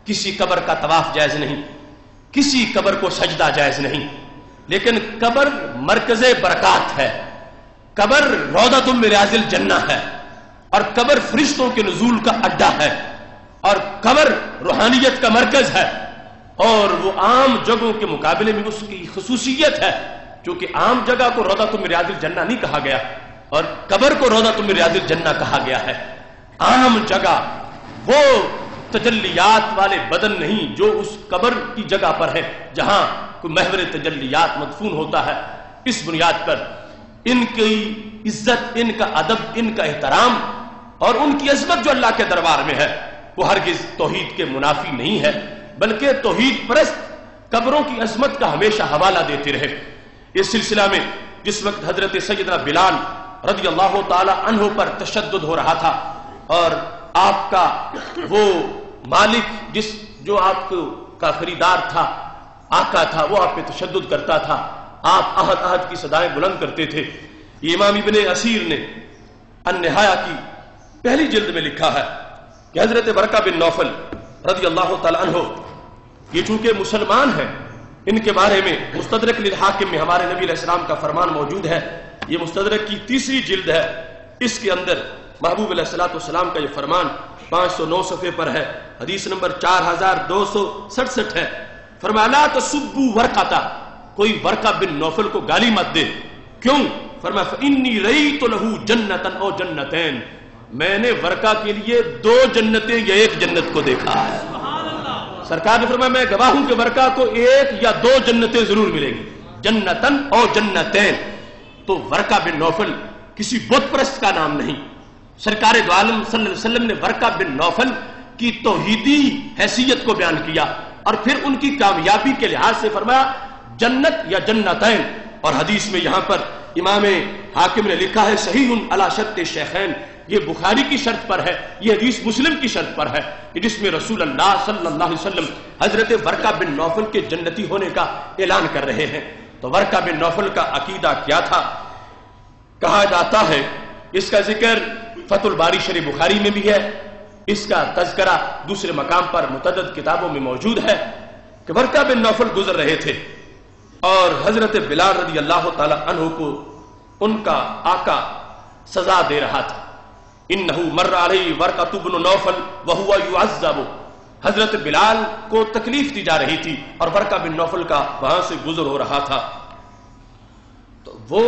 A: کسی قبر کا طواف جائز نہیں، کسی قبر کو سجدہ جائز نہیں، لیکن قبر مرکز برکات ہے، قبر روضۃ من ریاض الجنہ ہے، اور قبر فرشتوں کے نزول کا اڈا ہے، اور قبر روحانیت کا مرکز ہے، اور وہ عام جگہوں کے مقابلے میں اس کی خصوصیت ہے، چونکہ عام جگہ کو روضۃ من ریاض الجنہ نہیں کہا گیا اور قبر کو روضۃ من ریاض الجنہ کہا گیا ہے۔ عام جگہ وہ تجلیات والے بدن نہیں جو اس قبر کی جگہ پر ہے جہاں کوئی محور تجلیات مدفون ہوتا ہے۔ اس بنیاد پر ان کی عزت، ان کا ادب، ان کا احترام اور ان کی عظمت جو اللہ کے دربار میں ہے وہ ہرگز توحید کے منافی نہیں ہے، بلکہ توحید پرست قبروں کی عظمت کا ہمیشہ حوالہ دیتے رہے۔ اس سلسلہ میں جس وقت حضرت سیدنا بلال رضی اللہ تعالی عنہ پر تشدد ہو رہا تھا، اور آپ کا وہ مالک جو آپ کا خریدار تھا، آقا تھا، وہ آپ پہ تشدد کرتا تھا، آپ احد احد کی صدائیں بلند کرتے تھے۔ امام ابن اسیر نے النہایہ کی پہلی جلد میں لکھا ہے کہ حضرت ورقہ بن نوفل رضی اللہ تعالیٰ عنہ یہ چونکہ مسلمان ہیں، ان کے بارے میں مستدرک للحاکم میں ہمارے نبی علیہ السلام کا فرمان موجود ہے، یہ مستدرک کی تیسری جلد ہے، اس کے اندر محبوب علیہ السلام کا یہ فرمان 509 صفحے پر ہے، حدیث نمبر 4267 ہے۔ فرمایا لا تسبوا ورقہ، کوئی ورقہ بن نوفل کو گالی مت دے، کیوں؟ فرمایا فإنی رأیت لہ جنتا او جنتین، میں نے ورقہ کے لیے 2 جنتیں یا 1 جنت کو دیکھا ہے۔ سرکار نے فرمایا میں گواہ ہوں کہ ورقہ کو 1 یا 2 جنتیں ضرور ملیں گی، جنتن او جنتین۔ تو ورقہ بن نوفل کسی بت پرست کا نام نہیں، سرکار دو عالم صلی اللہ علیہ وسلم نے ورقہ بن نوفل کی توحیدی حیثیت کو بیان کیا اور پھر ان کی کامیابی کے لحاظ سے فرمایا جنت یا جنتین۔ اور حدیث میں یہاں پر امام حاکم نے لکھا ہے صحیح علی شرط شیخین، یہ بخاری کی شرط پر ہے، یہ حدیث مسلم کی شرط پر ہے، جس میں رسول اللہ صلی اللہ علیہ وسلم حضرت ورقہ بن نوفل کے جنتی ہونے کا اعلان کر رہے ہیں۔ تو ورقہ بن نوفل کا عقیدہ کیا تھا؟ کہا جاتا ہے، اس کا ذکر فتح الباری شریح بخاری میں بھی ہے، اس کا تذکرہ دوسرے مقام پر متعدد کتابوں میں موجود ہے کہ ورقہ بن نوفل گزر رہے تھے اور حضرت بلال رضی اللہ تعالی عنہ کو ان کا آقا سزا دے رہا تھا۔ انہو مر علیہ ورقہ بن نوفل وہو یعذب، حضرت بلال کو تکلیف دی جا رہی تھی اور ورقہ بن نوفل کا وہاں سے گزر ہو رہا تھا۔ تو وہ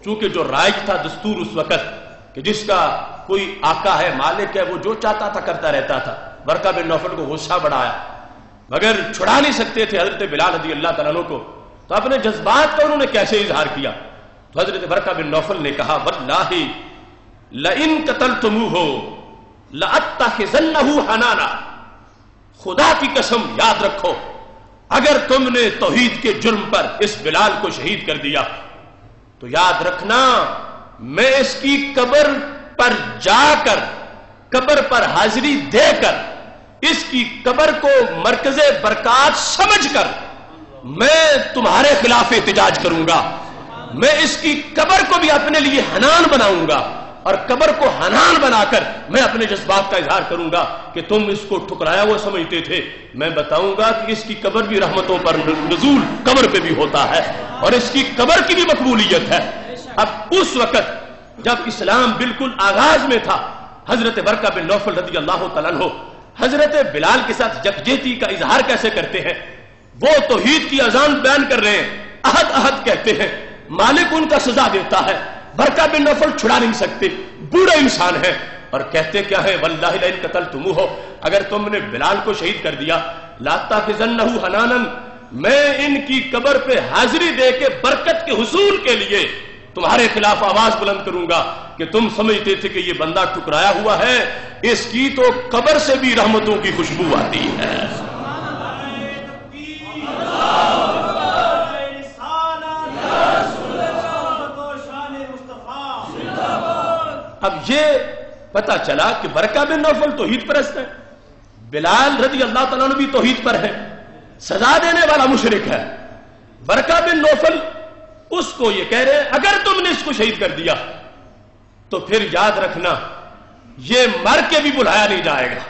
A: چونکہ جو رائج تھا دستور اس وقت کہ جس کا کوئی آقا ہے، مالک ہے، وہ جو چاہتا تھا کرتا رہتا تھا، ورقہ بن نوفل کو غصہ بڑھایا مگر چھڑا نہیں سکتے تھے حضرت بلال رضی اللہ تعالیٰ عنہ کو، تو اپنے جذبات کا انہوں نے کیسے اظہار کیا؟ تو حضرت ورقہ بن نوفل نے کہا واللہ لئن قتلتموہ لأتخذنہ حنانا، خدا کی قسم یاد رکھو اگر تم نے توحید کے جرم پر اس بلال کو شہید کر دیا تو یاد رکھنا میں اس کی قبر پر جا کر، قبر پر حاضری دے کر، اس کی قبر کو مرکز برکات سمجھ کر میں تمہارے خلاف احتجاج کروں گا، میں اس کی قبر کو بھی اپنے لیے حنان بناؤں گا اور قبر کو حنان بنا کر میں اپنے جذبات کا اظہار کروں گا کہ تم اس کو ٹھکرایا ہوا سمجھتے تھے، میں بتاؤں گا کہ اس کی قبر بھی رحمتوں پر نزول قبر پہ بھی ہوتا ہے اور اس کی قبر کی بھی مقبولیت ہے۔ اب اس وقت جب اسلام بالکل آغاز میں تھا، حضرت ورقہ بن نوفل رضی اللہ تعالیٰ عنہ حضرت بلال کے ساتھ یکجہتی کا اظہار کیسے کرتے ہیں؟ وہ توحید کی اذان بیان کر رہے ہیں، احد احد کہتے ہیں، مالک ان کا سزا دیتا ہے، ورقہ بن نوفل چھڑا نہیں سکتے، بوڑھا انسان ہے، اور کہتے کیا ہے واللہ لئن قتلتموہ، اگر تم نے بلال کو شہید کر دیا لاتخذنہ حنانا، میں ان کی قبر پہ حاضری دے کے برکت کے حصول کے لیے تمہارے خلاف آواز بلند کروں گا کہ تم سمجھتے تھے کہ یہ بندہ ٹکرایا ہوا ہے، اس کی تو قبر سے بھی رحمتوں کی خوشبو آتی ہے۔ اب یہ پتہ چلا کہ ورقہ بن نوفل توحید پرست ہے، بلال رضی اللہ تعالیٰ عنہ بھی توحید پر ہے، سزا دینے والا مشرک ہے۔ ورقہ بن نوفل اس کو یہ کہہ رہے ہیں اگر تم نے اس کو شہید کر دیا تو پھر یاد رکھنا یہ مر کے بھی بلایا نہیں جائے گا،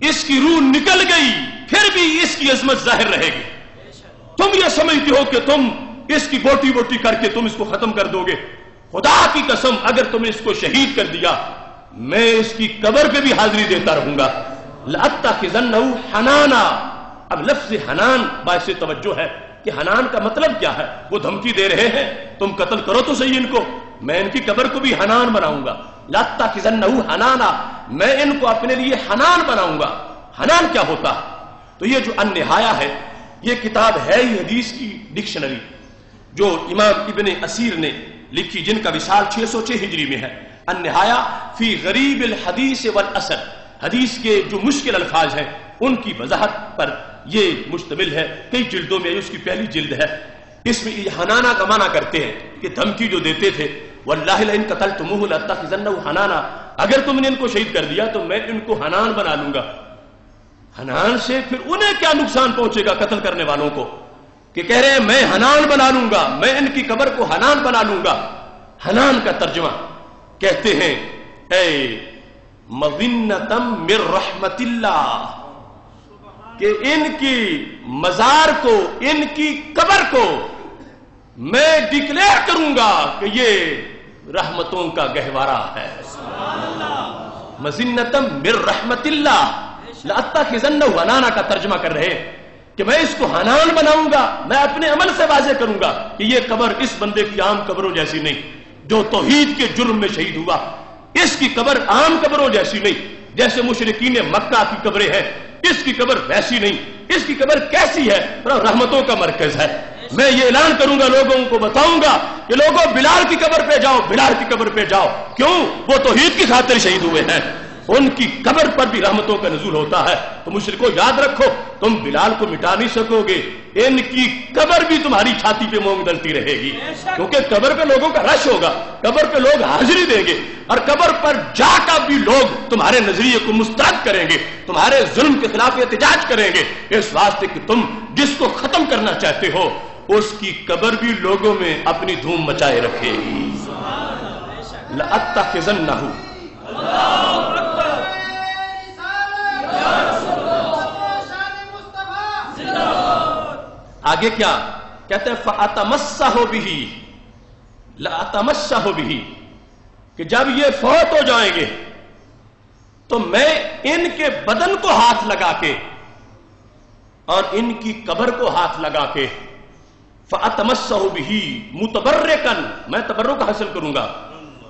A: اس کی روح نکل گئی پھر بھی اس کی عظمت ظاہر رہے گی۔ تم یہ سمجھتے ہو کہ تم اس کی بوٹی بوٹی کر کے تم اس کو ختم کر دو گے، خدا کی قسم اگر تم نے اس کو شہید کر دیا میں اس کی قبر پہ بھی حاضری دیتا رہوں گا۔ لأتخذنہ حنانا، اب لفظ حنان باعث توجہ ہے کہ حنان کا مطلب کیا ہے؟ وہ دھمکی دے رہے ہیں تم قتل کرو تو صحیح ان کو، میں ان کی قبر کو بھی حنان بناؤں گا۔ لأتخذنہ حنانا، میں ان کو اپنے لیے حنان بناؤں گا۔ حنان کیا ہوتا ہے؟ تو یہ جو النہایہ ہے یہ کتاب ہے ہی حدیث کی ڈکشنری جو امام ابن اسیر نے لکھی، جن کا وصال 606 ہجری میں ہے۔ النہایہ فی غریب الحدیث والاثر، حدیث کے جو مشکل الفاظ ہیں ان کی وضاحت پر یہ مشتمل ہے، کئی جلدوں میں اس کی پہلی جلد ہے۔ اس میں حنانا کا معنی کرتے ہیں کہ دھمکی جو دیتے تھے، واللہ لئن قتلتموہ لاتخذنہ حنانا، اگر تم نے ان کو شہید کر دیا تو میں ان کو حنان بنا لوں گا۔ حنان سے پھر انہیں کیا نقصان پہنچے گا قتل کرنے والوں کو کہ کہہ رہے ہیں میں حنان بنا لوں گا، میں ان کی قبر کو حنان بنا لوں گا۔ حنان کا ترجمہ کہتے ہیں اے مظنتم من رحمت اللہ، کہ ان کی مزار کو، ان کی قبر کو میں ڈکلیئر کروں گا کہ یہ رحمتوں کا گہوارہ ہے۔ مظنتم من رحمت اللہ لأتخذنہ حنانا کا ترجمہ کر رہے ہیں کہ میں اس کو حنان بناؤں گا، میں اپنے عمل سے واضح کروں گا کہ یہ قبر اس بندے کی عام قبروں جیسی نہیں جو توحید کے جرم میں شہید ہوا، اس کی قبر عام قبروں جیسی نہیں جیسے مشرکین مکہ کی قبریں ہیں، اس کی قبر ویسی نہیں، اس کی قبر کیسی ہے؟ رحمتوں کا مرکز ہے۔ میں یہ اعلان کروں گا، لوگوں کو بتاؤں گا کہ لوگوں بلال کی قبر پہ جاؤ، بلال کی قبر پہ جاؤ، کیوں؟ وہ توحید کی خاطر شہید ہوئے ہیں، ان کی قبر پر بھی رحمتوں کا نزول ہوتا ہے۔ تو مشرکو یاد رکھو، تم بلال کو مٹا نہیں سکو گے، ان کی قبر بھی تمہاری چھاتی پہ مونگ ڈلتی رہے گی، کیونکہ قبر پہ لوگوں کا رش ہوگا، قبر پہ لوگ حاضری دیں گے، اور قبر پر جا کر بھی لوگ تمہارے نظریے کو مسترد کریں گے، تمہارے ظلم کے خلاف احتجاج کریں گے، اس واسطے کہ تم جس کو ختم کرنا چاہتے ہو اس کی قبر بھی لوگوں میں اپنی دھوم مچائے رکھے گی۔ لأتخذنہ، آگے کیا کہتے ہیں؟ فَأَتَمَسَّهُ بِهِ، لَأَتَمَسَّهُ بِهِ، کہ جب یہ فوت ہو جائیں گے تو میں ان کے بدن کو ہاتھ لگا کے اور ان کی قبر کو ہاتھ لگا کے فَأَتَمَسَّهُ بِهِ مُتَبَرِّكًا، میں تبرک حاصل کروں گا،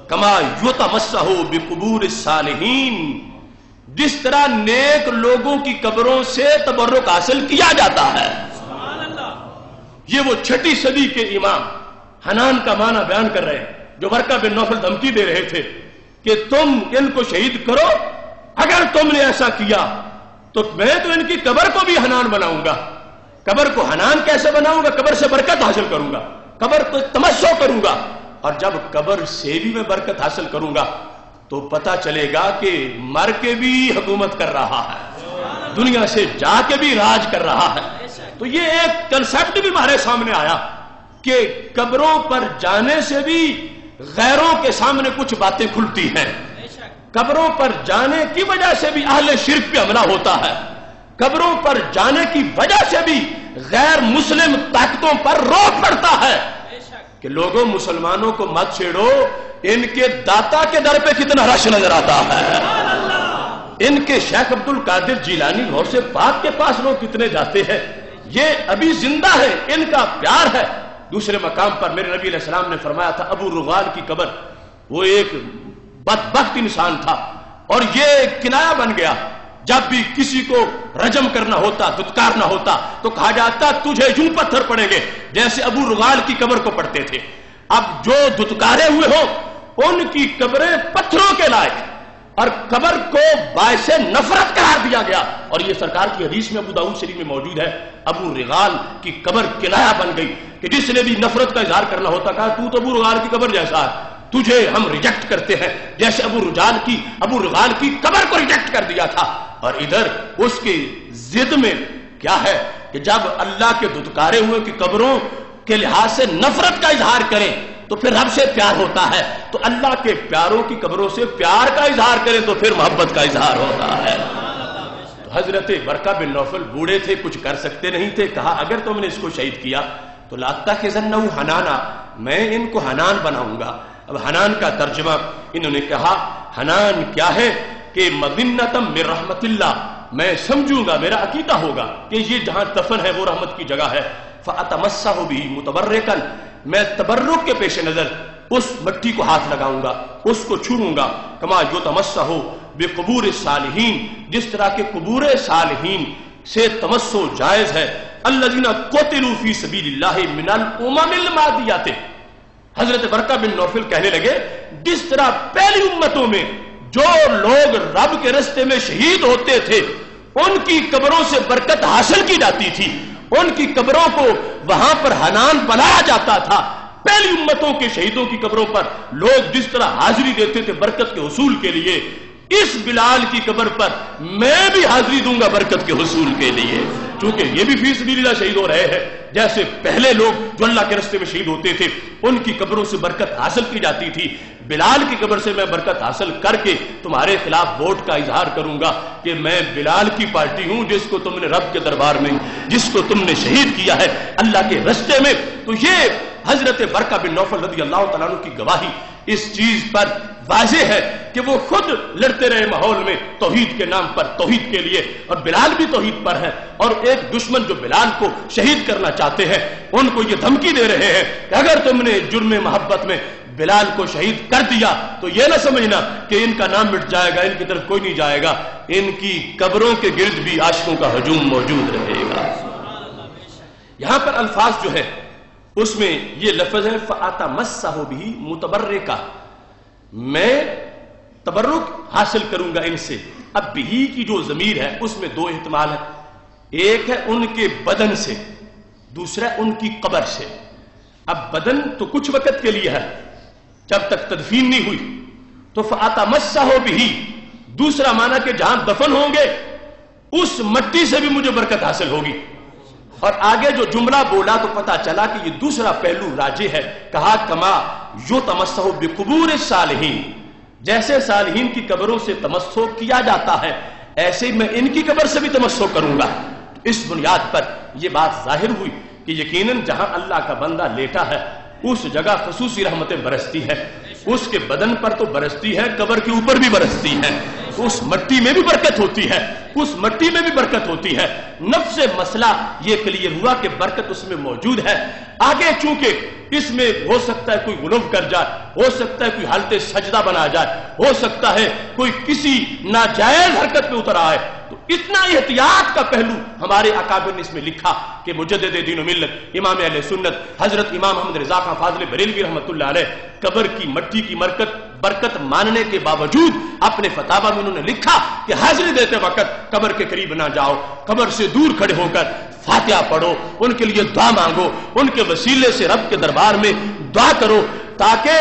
A: كَمَا يُتَمَسَّهُ بِقُبُورِ الصَّالِحِينَ، جس طرح نیک لوگوں کی قبروں سے تبرک حاصل کیا جاتا ہے۔ یہ وہ 6 صدی کے امام حنان کا معنی بیان کر رہے ہیں جو ورقہ بن نوفل دھمکی دے رہے تھے کہ تم ان کو شہید کرو، اگر تم نے ایسا کیا تو میں تو ان کی قبر کو بھی حنان بناؤں گا۔ قبر کو حنان کیسے بناؤں گا؟ قبر سے برکت حاصل کروں گا، قبر کو تمسو کروں گا، اور جب قبر سے بھی میں برکت حاصل کروں گا تو پتا چلے گا کہ مر کے بھی حکومت کر رہا ہے، دنیا سے جا کے بھی راج کر رہا ہے۔ تو یہ ایک کنسپٹ بھی ہمارے سامنے آیا کہ قبروں پر جانے سے بھی غیروں کے سامنے کچھ باتیں کھلتی ہیں، قبروں پر جانے کی وجہ سے بھی اہل شرک پہ حملہ ہوتا ہے، قبروں پر جانے کی وجہ سے بھی غیر مسلم طاقتوں پر روک پڑتا ہے کہ لوگوں مسلمانوں کو مت چھیڑو، ان کے داتا کے در پہ کتنا رش نظر آتا ہے، ان کے شیخ عبد القادر جیلانی غوث پاک کے پاس لوگ کتنے جاتے ہیں، یہ ابھی زندہ ہے، ان کا پیار ہے۔ دوسرے مقام پر میرے نبی علیہ السلام نے فرمایا تھا ابو رغال کی قبر، وہ ایک بدبخت انسان تھا اور یہ کنایا بن گیا، جب بھی کسی کو رجم کرنا ہوتا، دھتکارنا ہوتا تو کہا جاتا تجھے یوں پتھر پڑیں گے جیسے ابو رغال کی قبر کو پڑتے تھے۔ اب جو دھتکارے ہوئے ہوں ان کی قبریں پتھروں کے لائق، اور قبر کو باعث نفرت قرار دیا گیا، اور یہ سرکار کی حدیث میں ابو داؤد شریف میں موجود ہے، ابو رغال کی قبر کنایا بن گئی کہ جس نے بھی نفرت کا اظہار کرنا ہوتا کہا تو ابو رغال کی قبر جیسا ہے، تجھے ہم ریجیکٹ کرتے ہیں، جیسے ابو رغال کی قبر کو ریجیکٹ کر دیا تھا۔ اور ادھر اس کی ضد میں کیا ہے کہ جب اللہ کے دھتکارے ہوئے کی قبروں کے لحاظ سے نفرت کا اظہار کریں تو پھر رب سے پیار ہوتا ہے، تو اللہ کے پیاروں کی قبروں سے پیار کا اظہار کریں تو پھر محبت کا اظہار ہوتا ہے۔ تو حضرت ورقہ بن نوفل بوڑھے تھے، کچھ کر سکتے نہیں تھے، کہا اگر تم نے اس کو شہید کیا تو لاتخذنہ حنانا، میں ان کو حنان بناؤں گا۔ اب حنان کا ترجمہ انہوں نے کہا حنان کیا ہے کہ مظنتم من رحمت اللہ، میں سمجھوں گا، میرا عقیدہ ہوگا کہ یہ جہاں دفن ہے وہ رحمت کی جگہ ہے، فاتمسح به متبرکا، میں تبرک کے پیش نظر اس مٹی کو ہاتھ لگاؤں گا، اس کو چھوؤں گا، کما یتمسح بقبور الصالحین، جس طرح کے قبور صالحین سے تمسو جائز ہے، الذین قتلوا فی سبیل اللہ من الامم الماضیات۔ حضرت ورقہ بن نوفل کہنے لگے جس طرح پہلی امتوں میں جو لوگ رب کے رستے میں شہید ہوتے تھے ان کی قبروں سے برکت حاصل کی جاتی تھی، ان کی قبروں کو وہاں پر حنان بنایا جاتا تھا، پہلی امتوں کے شہیدوں کی قبروں پر لوگ جس طرح حاضری دیتے تھے برکت کے حصول کے لیے، اس بلال کی قبر پر میں بھی حاضری دوں گا برکت کے حصول کے لیے، چونکہ یہ بھی فی سبیل اللہ شہید ہو رہے ہیں، جیسے پہلے لوگ جو اللہ کے راستے میں شہید ہوتے تھے ان کی قبروں سے برکت حاصل کی جاتی تھی، بلال کی قبر سے میں برکت حاصل کر کے تمہارے خلاف ووٹ کا اظہار کروں گا کہ میں بلال کی پارٹی ہوں، جس کو تم نے رب کے دربار میں، جس کو تم نے شہید کیا ہے اللہ کے راستے میں۔ تو یہ حضرت برقہ بن نوفل رضی اللہ تعالیٰ عنہ کی گواہی اس چیز پر واضح ہے کہ وہ خود لڑتے رہے ماحول میں توحید کے نام پر، توحید کے لیے، اور بلال بھی توحید پر ہے، اور ایک دشمن جو بلال کو شہید کرنا چاہتے ہیں ان کو یہ دھمکی دے رہے ہیں کہ اگر تم نے جرم محبت میں بلال کو شہید کر دیا تو یہ نہ سمجھنا کہ ان کا نام مٹ جائے گا، ان کی طرف کوئی نہیں جائے گا، ان کی قبروں کے گرد بھی عاشقوں کا ہجوم موجود رہے گا۔ یہاں پر الفاظ جو ہے اس میں یہ لفظ ہے فَأَتَمَسَّهُ بِهِ متبرکہ، میں تبرک حاصل کروں گا ان سے۔ اب بھی کی جو ضمیر ہے اس میں دو احتمال ہے، ایک ہے ان کے بدن سے، دوسرا ان کی قبر سے۔ اب بدن تو کچھ وقت کے لیے ہے جب تک تدفین نہیں ہوئی، تو فَأَتَمَسَّهُ بِهِ دوسرا معنی کہ جہاں دفن ہوں گے اس مٹی سے بھی مجھے برکت حاصل ہوگی۔ اور آگے جو جملہ بولا تو پتا چلا کہ یہ دوسرا پہلو راجح ہے، کہا کما یو تمسح بقبور الصالحین، جیسے صالحین کی قبروں سے تمسح کیا جاتا ہے ایسے میں ان کی قبر سے بھی تمسح کروں گا۔ اس بنیاد پر یہ بات ظاہر ہوئی کہ یقیناً جہاں اللہ کا بندہ لیٹا ہے اس جگہ خصوصی رحمتیں برستی ہے، اس کے بدن پر تو برستی ہے، قبر کے اوپر بھی برستی ہے، اس مٹی میں بھی برکت ہوتی ہے، اس مٹی میں بھی برکت ہوتی ہے۔ نفس مسئلہ یہ کلیئر ہوا کہ برکت اس میں موجود ہے۔ آگے چونکہ اس میں ہو سکتا ہے کوئی غلو کر جائے، ہو سکتا ہے کوئی حالت سجدہ بنا جائے، ہو سکتا ہے کوئی کسی ناجائز حرکت میں اتر آئے، تو اتنا احتیاط کا پہلو ہمارے اکابر نے اس میں لکھا کہ مجدد دین و ملت امام اہل سنت حضرت امام محمد رضا خان فاضل بریلوی رحمۃ اللہ علیہ قبر کی مٹی کی برکت ماننے کے باوجود اپنے فتاوی میں انہوں نے لکھا کہ حاضری دیتے وقت قبر کے قریب نہ جاؤ، قبر سے دور کھڑے ہو کر فاتحہ پڑھو، ان کے لیے دعا مانگو، ان کے وسیلے سے رب کے دربار میں دعا کرو، تاکہ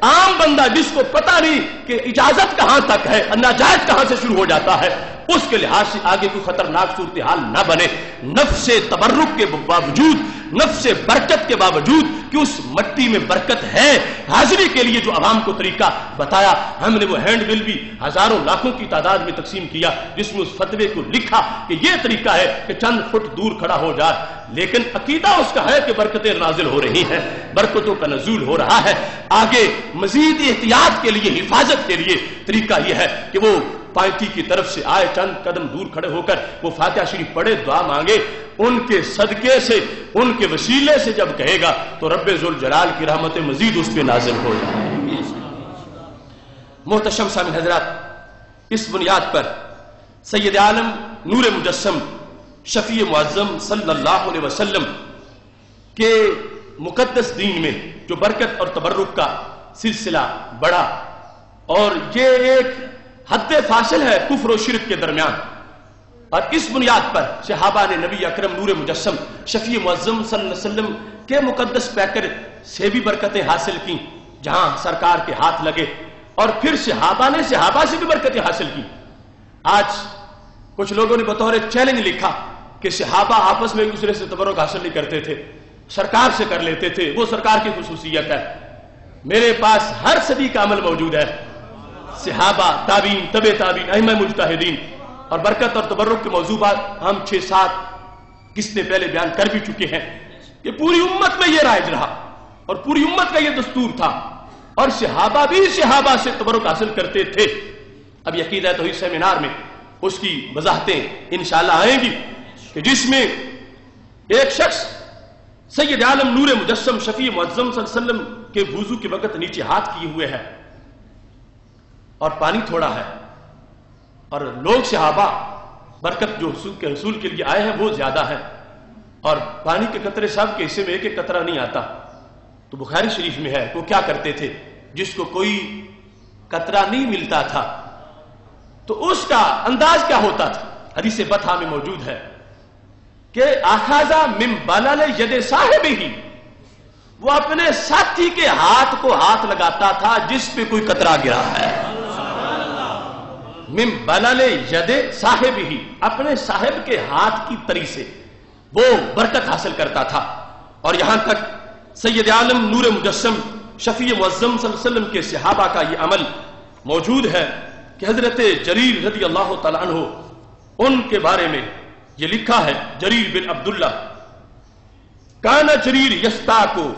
A: عام بندہ جس کو پتہ نہیں کہ اجازت کہاں تک ہے، ناجائز کہاں سے شروع ہو جاتا ہے، اس کے لحاظ سے آگے کوئی خطرناک صورتحال نہ بنے۔ نفس تبرک کے باوجود، نفس برکت کے باوجود کہ اس مٹی میں برکت ہے، حاضری کے لیے جو عوام کو طریقہ بتایا، ہم نے وہ ہینڈ بل بھی ہزاروں لاکھوں کی تعداد میں تقسیم کیا جس میں اس فتوے کو لکھا کہ یہ طریقہ ہے کہ چند فٹ دور کھڑا ہو جائے، لیکن عقیدہ اس کا ہے کہ برکتیں نازل ہو رہی ہیں، برکتوں کا نزول ہو رہا ہے۔ آگے مزید احتیاط کے لیے، حفاظت کے لیے طریقہ یہ ہے کہ وہ پائٹی کی طرف سے آئے، چند قدم دور کھڑے ہو کر وہ فاتحہ شریف پڑھے، دعا مانگے، ان کے صدقے سے، ان کے وسیلے سے جب کہے گا تو رب ذوالجلال کی رحمت مزید اس پہ نازل ہو جائے گی۔ محتشم سامعین حضرات، اس بنیاد پر سید عالم نور مجسم شفیع معظم صلی اللہ علیہ وسلم کے مقدس دین میں جو برکت اور تبرک کا سلسلہ بڑھا، اور یہ ایک حد فاصل ہے کفر و شرک کے درمیان، اور اس بنیاد پر صحابہ نے نبی اکرم نور مجسم شفیع معظم صلی اللہ علیہ وسلم کے مقدس پیکر سے بھی برکتیں حاصل کی جہاں سرکار کے ہاتھ لگے، اور پھر صحابہ نے صحابہ سے بھی برکتیں حاصل کی۔ آج کچھ لوگوں نے بطور چیلنج لکھا کہ صحابہ آپس میں ایک دوسرے سے تبرک حاصل نہیں کرتے تھے، سرکار سے کر لیتے تھے، وہ سرکار کی خصوصیت ہے۔ میرے پاس ہر صدی کا عمل موجود ہے، صحابہ، تابعین، تبع تابعین، ائمہ مجتہدین، اور برکت اور تبرک کے موضوعات ہم 6-7 قسطیں پہلے بیان کر بھی چکے ہیں کہ پوری امت میں یہ رائج رہا اور پوری امت کا یہ دستور تھا، اور صحابہ بھی صحابہ سے تبرک حاصل کرتے تھے۔ اب عقیدہ توحید سیمینار میں اس کی وضاحتیں انشاءاللہ آئیں گی کہ جس میں ایک شخص سید عالم نور مجسم شفیع معظم صلی اللہ علیہ وسلم کے وضو کے وقت نیچے ہاتھ کیے ہوئے ہے اور پانی تھوڑا ہے، اور لوگ صحابہ برکت جو حصول کے لیے آئے ہیں وہ زیادہ ہے، اور پانی کے قطرے سب کے حصے میں ایک ایک قطرہ نہیں آتا، تو بخاری شریف میں ہے وہ کیا کرتے تھے، جس کو کوئی قطرہ نہیں ملتا تھا تو اس کا انداز کیا ہوتا تھا، حدیث بطحہ میں موجود ہے کہ اخذ من بلل ید صاحبہ، وہ اپنے ساتھی کے ہاتھ کو ہاتھ لگاتا تھا جس پہ کوئی قطرہ گرا ہے۔ من بلل ید صاحب ہی، اپنے صاحب کے ہاتھ کی تری سے وہ برکت حاصل کرتا تھا. اور یہاں تک سید عالم نور مجسم شفیع معظم صلی اللہ علیہ وسلم کے صحابہ کا یہ عمل موجود ہے کہ حضرت جریر رضی اللہ تعالیٰ عنہ ان کے بارے میں یہ لکھا ہے، جریر بن عبداللہ، کانا جریر یستاکو،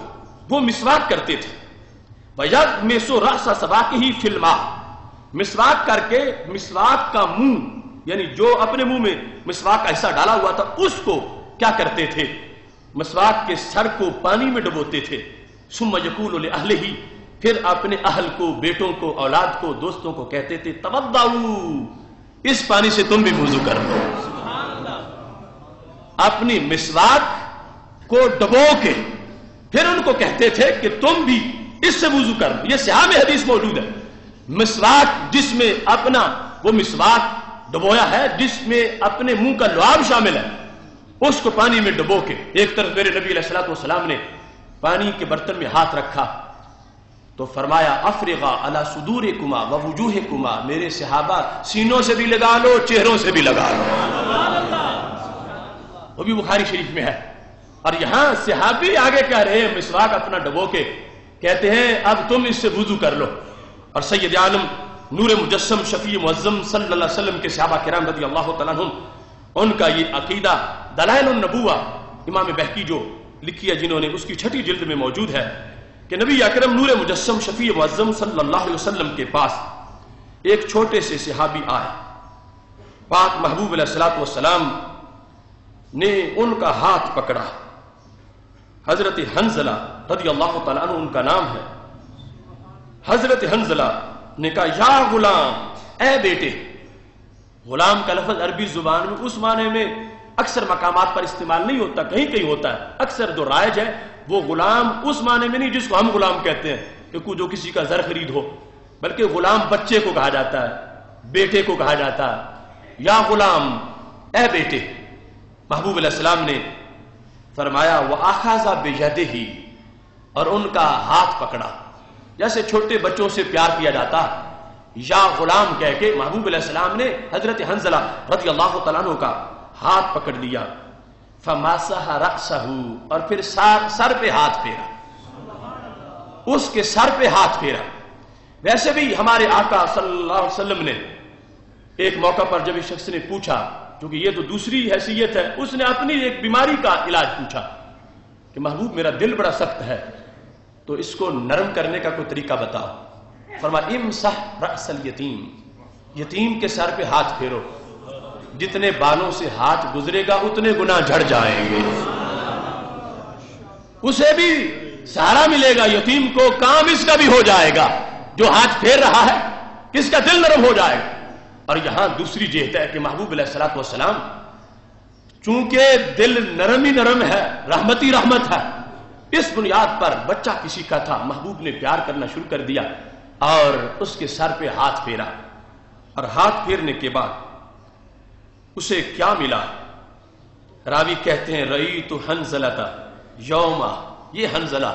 A: وہ مسواک کرتے تھے، وَيَغْمِسُ رَأْسَ سَبَاقِهِ فِي الْمَاءِ، مسواک کر کے مسواک کا منہ، یعنی جو اپنے منہ میں مسواک کا حصہ ڈالا ہوا تھا اس کو کیا کرتے تھے، مسواک کے سر کو پانی میں ڈبوتے تھے. ثم یقول لأہلہ، پھر اپنے اہل کو، بیٹوں کو، اولاد کو، دوستوں کو کہتے تھے تودعوا، اس پانی سے تم بھی وضو کر لو. اپنی مسواک کو ڈبو کے پھر ان کو کہتے تھے کہ تم بھی اس سے وضو کر لو. یہ صحیح میں حدیث موجود ہے. مسواک جس میں اپنا وہ مسواک ڈبویا ہے، جس میں اپنے منہ کا لعاب شامل ہے، اس کو پانی میں ڈبو کے ایک طرف میرے نبی علیہ الصلوۃ والسلام نے پانی کے برتن میں ہاتھ رکھا تو فرمایا افرغا علی صدورکما ووجوہکما، میرے صحابہ سینوں سے بھی لگا لو، چہروں سے بھی لگا لو. وہ بھی بخاری شریف میں ہے. اور یہاں صحابی آگے کہہ رہے ہیں مسواک اپنا ڈبو کے کہتے ہیں اب تم اس سے وضو کر لو. اور سید عالم نور مجسم شفیع معظم صلی اللہ علیہ وسلم کے صحابہ کرام رضی اللہ تعالیٰ عنہم، ان کا یہ عقیدہ دلائل النبوہ امام بہقی جو لکھی ہے جنہوں نے، اس کی 6 جلد میں موجود ہے کہ نبی اکرم نور مجسم شفیع معظم صلی اللہ علیہ وسلم کے پاس ایک چھوٹے سے صحابی آئے. پاک محبوب علیہ الصلوۃ والسلام نے ان کا ہاتھ پکڑا. حضرت حنظلہ رضی اللہ تعالیٰ عنہ ان کا نام ہے. حضرت حنظلہ نے کہا یا غلام، اے بیٹے. غلام کا لفظ عربی زبان میں اس معنی میں اکثر مقامات پر استعمال نہیں ہوتا، کہیں کہیں ہوتا ہے. اکثر جو رائج ہے وہ غلام اس معنی میں نہیں جس کو ہم غلام کہتے ہیں کہ جو کسی کا زر خرید ہو، بلکہ غلام بچے کو کہا جاتا ہے، بیٹے کو کہا جاتا ہے. یا غلام، اے بیٹے. محبوب علیہ السلام نے فرمایا وَأَخَذَ بِيَدِهِ، اور ان کا ہاتھ پکڑا. جیسے چھوٹے بچوں سے پیار کیا جاتا، یا غلام کہہ کے محبوب علیہ السلام نے حضرت حنظلہ رضی اللہ تعالیٰ عنہ کا ہاتھ پکڑ لیا. فَمَسَحَ رَأْسَهُ، اور پھر سر پہ ہاتھ پھیرا، اس کے سر پہ ہاتھ پھیرا. ویسے بھی ہمارے آقا صلی اللہ علیہ وسلم نے ایک موقع پر جب اس شخص نے پوچھا، کیونکہ یہ تو دوسری حیثیت ہے، اس نے اپنی ایک بیماری کا علاج پوچھا کہ محبوب میرا دل بڑا سخت ہے تو اس کو نرم کرنے کا کوئی طریقہ بتاؤ. فرمایا امسح رأس الیتیم، یتیم کے سر پہ ہاتھ پھیرو، جتنے بالوں سے ہاتھ گزرے گا اتنے گناہ جھڑ جائیں گے، اسے بھی سہارا ملے گا، یتیم کو کام اس کا بھی ہو جائے گا. جو ہاتھ پھیر رہا ہے کس کا دل نرم ہو جائے گا. اور یہاں دوسری جہت ہے کہ محبوب علیہ الصلوۃ والسلام چونکہ دل نرم ہی نرم ہے، رحمت ہی رحمت ہے، اس بنیاد پر بچہ کسی کا تھا، محبوب نے پیار کرنا شروع کر دیا اور اس کے سر پہ ہاتھ پھیرا. اور ہاتھ پھیرنے کے بعد اسے کیا ملا؟ راوی کہتے ہیں رأیت حنظلۃ یوما، یہ حنظلہ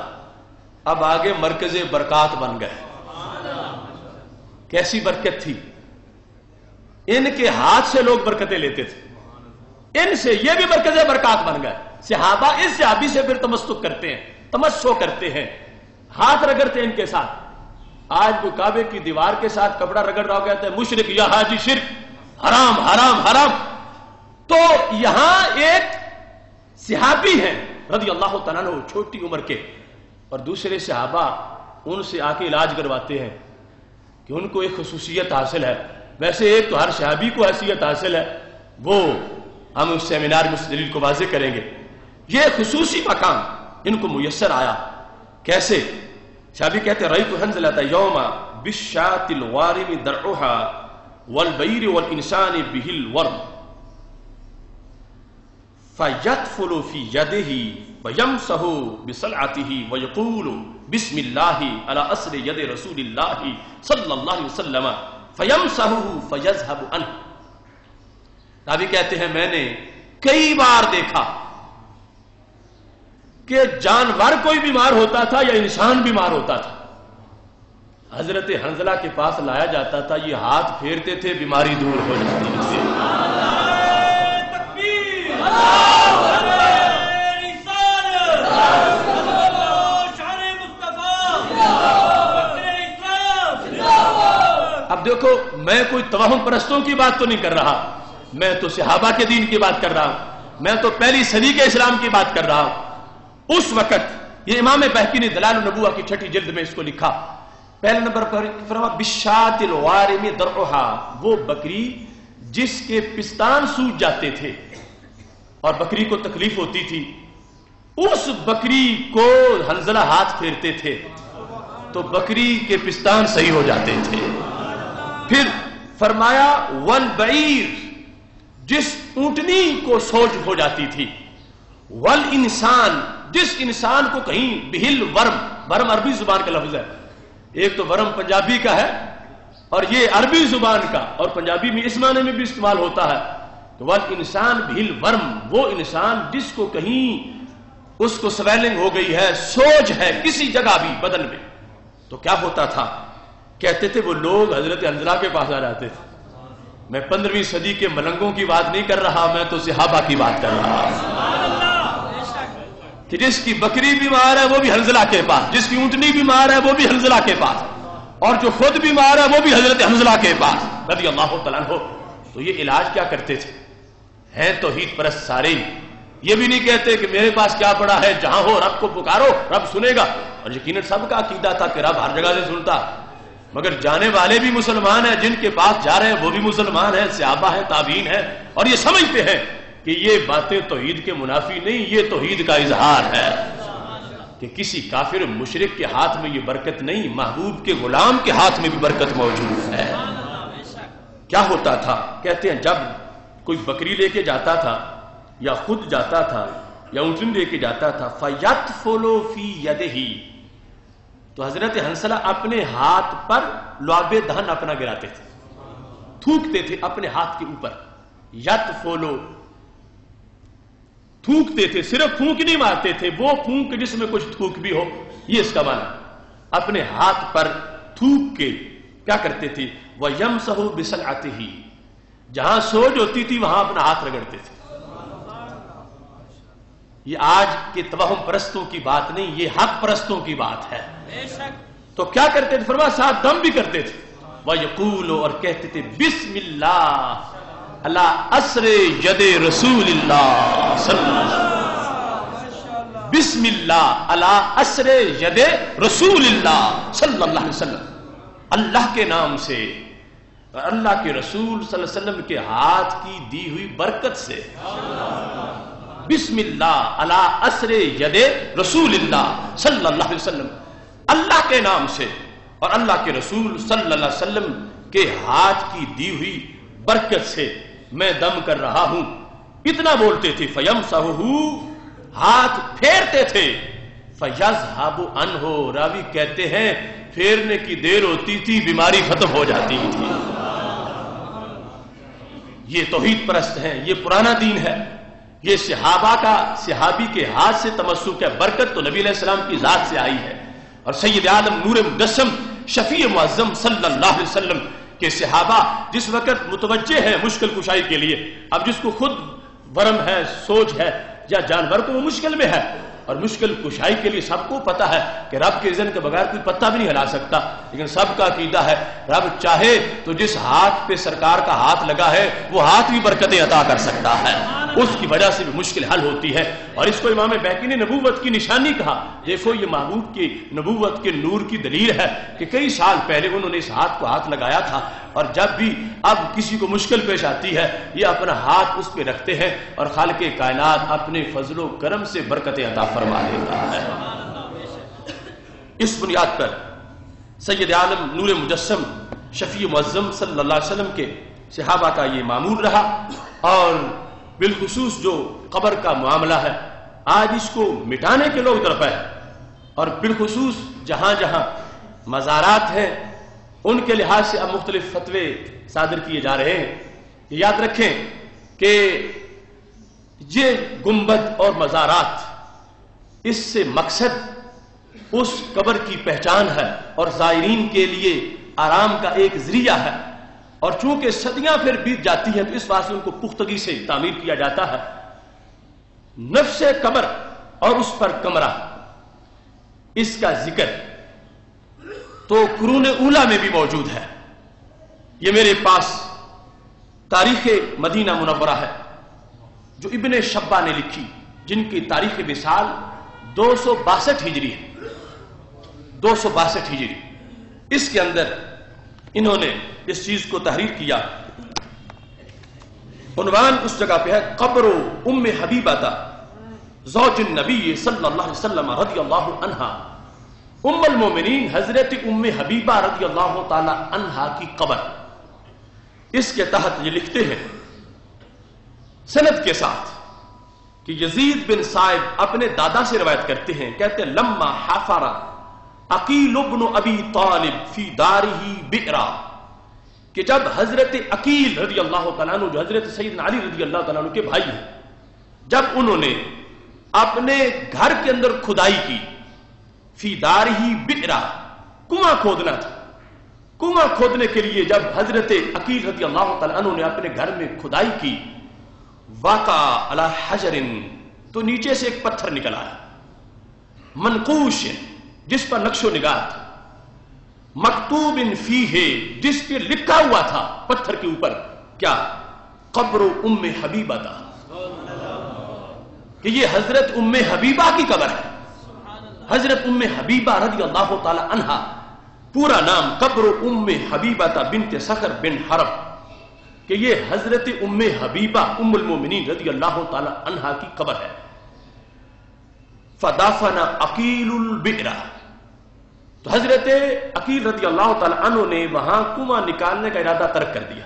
A: اب آگے مرکز برکات بن گئے. کیسی برکت تھی؟ ان کے ہاتھ سے لوگ برکتیں لیتے تھے، ان سے یہ بھی مرکز برکات بن گئے. صحابہ اس صحابی سے پھر تمسک کرتے ہیں، تمسو کرتے ہیں، ہاتھ رگڑتے ہیں ان کے ساتھ. آج وہ کعبے کی دیوار کے ساتھ کپڑا رگڑ رہا ہو کہتے ہیں مشرک یا حاجی شرک، حرام حرام حرام. تو یہاں ایک صحابی ہیں رضی اللہ تعالیٰ عنہ چھوٹی عمر کے، اور دوسرے صحابہ ان سے آ کے علاج کرواتے ہیں کہ ان کو ایک خصوصیت حاصل ہے. ویسے ایک تو ہر صحابی کو حیثیت حاصل ہے، وہ ہم اس سیمینار میں اس دلیل کو واضح کریں گے. یہ خصوصی مقام ان کو میسر آیا. کیسے؟ صحابی کہتے ہیں رأیت حنظلۃ یوما بالشاة الوارم درعها والبعیر والانسان به الورم فیدخل فی یده ویمسح بصلعته ویقول بسم اللہ علی اثر ید رسول اللہ صلی اللہ علیہ وسلم فیمسحه فیذهب عنہ. راوی کہتے ہیں میں نے کئی بار دیکھا کہ جانور کوئی بیمار ہوتا تھا یا انسان بیمار ہوتا تھا حضرت حنظلہ کے پاس لایا جاتا تھا، یہ ہاتھ پھیرتے تھے، بیماری دور ہو جاتی تھی۔ اب دیکھو، میں کوئی توہم پرستوں کی بات تو نہیں کر رہا، میں تو صحابہ کے دین کی بات کر رہا ہوں، میں تو پہلی صدی کے اسلام کی بات کر رہا ہوں۔ اس وقت یہ امام بہقی نے دلائل النبوہ کی 6 جلد میں اس کو لکھا، پہلے نمبر پر فرمایا بشات الوارم درعها، وہ بکری جس کے پستان سوج جاتے تھے اور بکری کو تکلیف ہوتی تھی، اس بکری کو حنظلہ ہاتھ پھیرتے تھے تو بکری کے پستان صحیح ہو جاتے تھے۔ پھر فرمایا والبعیر، جس اونٹنی کو سوج ہو جاتی تھی، والانسان، جس انسان کو کہیں بہل ورم، ورم عربی زبان کا لفظ ہے، ایک تو ورم پنجابی کا ہے اور یہ عربی زبان کا، اور پنجابی میں اس معنی میں بھی استعمال ہوتا ہے کہ والانسان بہل ورم، وہ انسان جس کو کہیں اس کو سویلنگ ہو گئی ہے، سوج ہے کسی جگہ بھی بدن میں، تو کیا ہوتا تھا؟ کہتے تھے وہ لوگ حضرت حنظلہ کے پاس آ جاتے تھے۔ میں 15ویں صدی کے ملنگوں کی بات نہیں کر رہا، میں تو صحابہ کی بات کر رہا کہ جس کی بکری بیمار ہے وہ بھی حنظلہ کے پاس، جس کی اونٹنی بیمار ہے وہ بھی حنظلہ کے پاس، اور جو خود بیمار ہے وہ بھی حضرت حنظلہ کے پاس رضی اللہ تعالیٰ عنہ۔ تو یہ علاج کیا کرتے تھے؟ ہیں توحید پرست سارے ہی، یہ بھی نہیں کہتے کہ میرے پاس کیا پڑا ہے، جہاں ہو رب کو پکارو رب سنے گا، اور یقیناً سب کا عقیدہ تھا کہ رب ہر جگہ سے سنتا، مگر جانے والے بھی مسلمان ہیں، جن کے پاس جا رہے ہیں وہ بھی مسلمان ہیں، صحابہ ہیں، تابعین ہیں، اور یہ سمجھتے ہیں کہ یہ باتیں توحید کے منافی نہیں، یہ توحید کا اظہار ہے کہ کسی کافر مشرک کے ہاتھ میں یہ برکت نہیں، محبوب کے غلام کے ہاتھ میں بھی برکت موجود ہے۔ کیا ہوتا تھا؟ کہتے ہیں جب کوئی بکری لے کے جاتا تھا یا خود جاتا تھا یا اونٹنی لے کے جاتا تھا، فَيَطْفُلُ فِي يَدِهِ، تو حضرت حنظلہ اپنے ہاتھ پر لعاب دہن اپنا گراتے تھے، تھوکتے تھے اپنے ہاتھ کے اوپر، یطفلو، تھوکتے تھے، صرف پھونک نہیں مارتے تھے، وہ پھونک جس میں کچھ تھوک بھی ہو، یہ اس کا معنی، اپنے ہاتھ پر تھوک کے کیا کرتے تھے؟ وَيَمْسَحُ بِصَلْعَتِهِ، جہاں سوج ہوتی تھی وہاں اپنا ہاتھ رگڑتے تھے۔ یہ آج کے توہم پرستوں کی بات نہیں، یہ حق پرستوں کی بات ہے۔ تو کیا کرتے تھے؟ فرمایا ساتھ دم بھی کرتے تھے، وَيَقُولُ، اور کہتے تھے بسم اللہ علی اثر ید رسول اللہ صلی اللہ علیہ وسلم، بسم اللہ علی اثر ید رسول اللہ صلی اللہ علیہ وسلم، اللہ کے نام سے اور اللہ کے رسول صلی اللہ علیہ وسلم کے ہاتھ کی دی ہوئی برکت سے، بسم اللہ علی اثر ید رسول اللہ صلی اللہ علیہ وسلم، اللہ کے نام سے اور اللہ کے رسول صلی اللہ علیہ وسلم کے ہاتھ کی دی ہوئی برکت سے میں دم کر رہا ہوں۔ اتنا بولتے تھے، فَيَمْسَحُهُ، ہاتھ پھیرتے تھے، فَيَذْهَبُ عَنْهُ، راوی کہتے ہیں پھیرنے کی دیر ہوتی تھی بیماری ختم ہو جاتی تھی۔ یہ توحید پرست ہیں، یہ پرانا دین ہے، یہ صحابہ کا، صحابی کے ہاتھ سے تمسک ہے، برکت تو نبی علیہ السلام کی ذات سے آئی ہے، اور سید عالم نور مجسم شفیع معظم صلی اللہ علیہ وسلم کے صحابہ جس وقت متوجہ ہیں مشکل کشائی کے لیے، اب جس کو خود ورم ہے، سوج ہے، یا جانور کو وہ مشکل میں ہے، اور مشکل کشائی کے لیے سب کو پتا ہے کہ رب کے اذن کے بغیر کوئی پتہ بھی نہیں ہلا سکتا، لیکن سب کا عقیدہ ہے رب چاہے تو جس ہاتھ پہ سرکار کا ہاتھ لگا ہے وہ ہاتھ بھی برکتیں عطا کر سکتا ہے، اس کی وجہ سے بھی مشکل حل ہوتی ہے۔ اور اس کو امام بہقی نے نبوت کی نشانی کہا، دیکھو یہ محبوب کی نبوت کے نور کی دلیل ہے کہ کئی سال پہلے انہوں نے اس ہاتھ کو ہاتھ لگایا تھا، اور جب بھی اب کسی کو مشکل پیش آتی ہے یہ اپنا ہاتھ اس پہ رکھتے ہیں اور خالق کائنات اپنے فضل و کرم سے برکتیں عطا فرما دیتا ہے۔ اس بنیاد پر سید عالم نور مجسم شفیع معظم صلی اللہ علیہ وسلم کے صحابہ کا یہ معمول رہا، اور بالخصوص جو قبر کا معاملہ ہے آج اس کو مٹانے کے لوگ طرف ہے، اور بالخصوص جہاں جہاں مزارات ہیں ان کے لحاظ سے اب مختلف فتوے صادر کیے جا رہے ہیں۔ یاد رکھیں کہ یہ گنبد اور مزارات، اس سے مقصد اس قبر کی پہچان ہے اور زائرین کے لیے آرام کا ایک ذریعہ ہے، اور چونکہ صدیاں پھر بیت جاتی ہیں تو اس واسطے ان کو پختگی سے تعمیر کیا جاتا ہے۔ نفس قبر اور اس پر کمرہ، اس کا ذکر تو قرون اولا میں بھی موجود ہے۔ یہ میرے پاس تاریخ مدینہ منورہ ہے جو ابن شبہ نے لکھی، جن کی تاریخ وصال 262 ہجری ہے، 262 ہجری۔ اس کے اندر انہوں نے اس چیز کو تحریر کیا، عنوان اس جگہ پہ ہے قبر ام حبیبہ زوج النبی صلی اللہ علیہ وسلم رضی اللہ عنہا، ام المومنین حضرت ام حبیبہ رضی اللہ تعالی عنہا کی قبر۔ اس کے تحت یہ لکھتے ہیں سند کے ساتھ کہ یزید بن صائب اپنے دادا سے روایت کرتے ہیں، کہتے ہیں لما حفر عقیل ابن ابی طالب فی دارہ بئرا، کہ جب حضرت عقیل رضی اللہ تعالیٰ عنہ جو حضرت سیدنا علی رضی اللہ تعالیٰ عنہ کے بھائی ہیں، جب انہوں نے اپنے گھر کے اندر کھدائی کی، فی دارہ بئرا، کنواں کھودنا تھا، کنواں کھودنے کے لیے جب حضرت عقیل رضی اللہ تعالیٰ عنہ نے اپنے گھر میں کھدائی کی، وقع علی حجر، تو نیچے سے ایک پتھر نکل آیا، منقوش، جس پر نقش و نگار تھا، مکتوب فیہ، جس پہ لکھا ہوا تھا پتھر کے اوپر کیا؟ قبر ام حبیبہ تھا، کہ یہ حضرت ام حبیبہ کی قبر ہے۔ حضرت ام حبیبہ رضی اللہ تعالی عنہا، پورا نام قبر ام حبیبہ بنت صخر بن حرب، کہ یہ حضرت ام حبیبہ ام المومنین رضی اللہ تعالی عنہا کی قبر ہے۔ فدافن عقیل البئر، تو حضرت عقیل رضی اللہ تعالی عنہ نے وہاں کنواں نکالنے کا ارادہ ترک کر دیا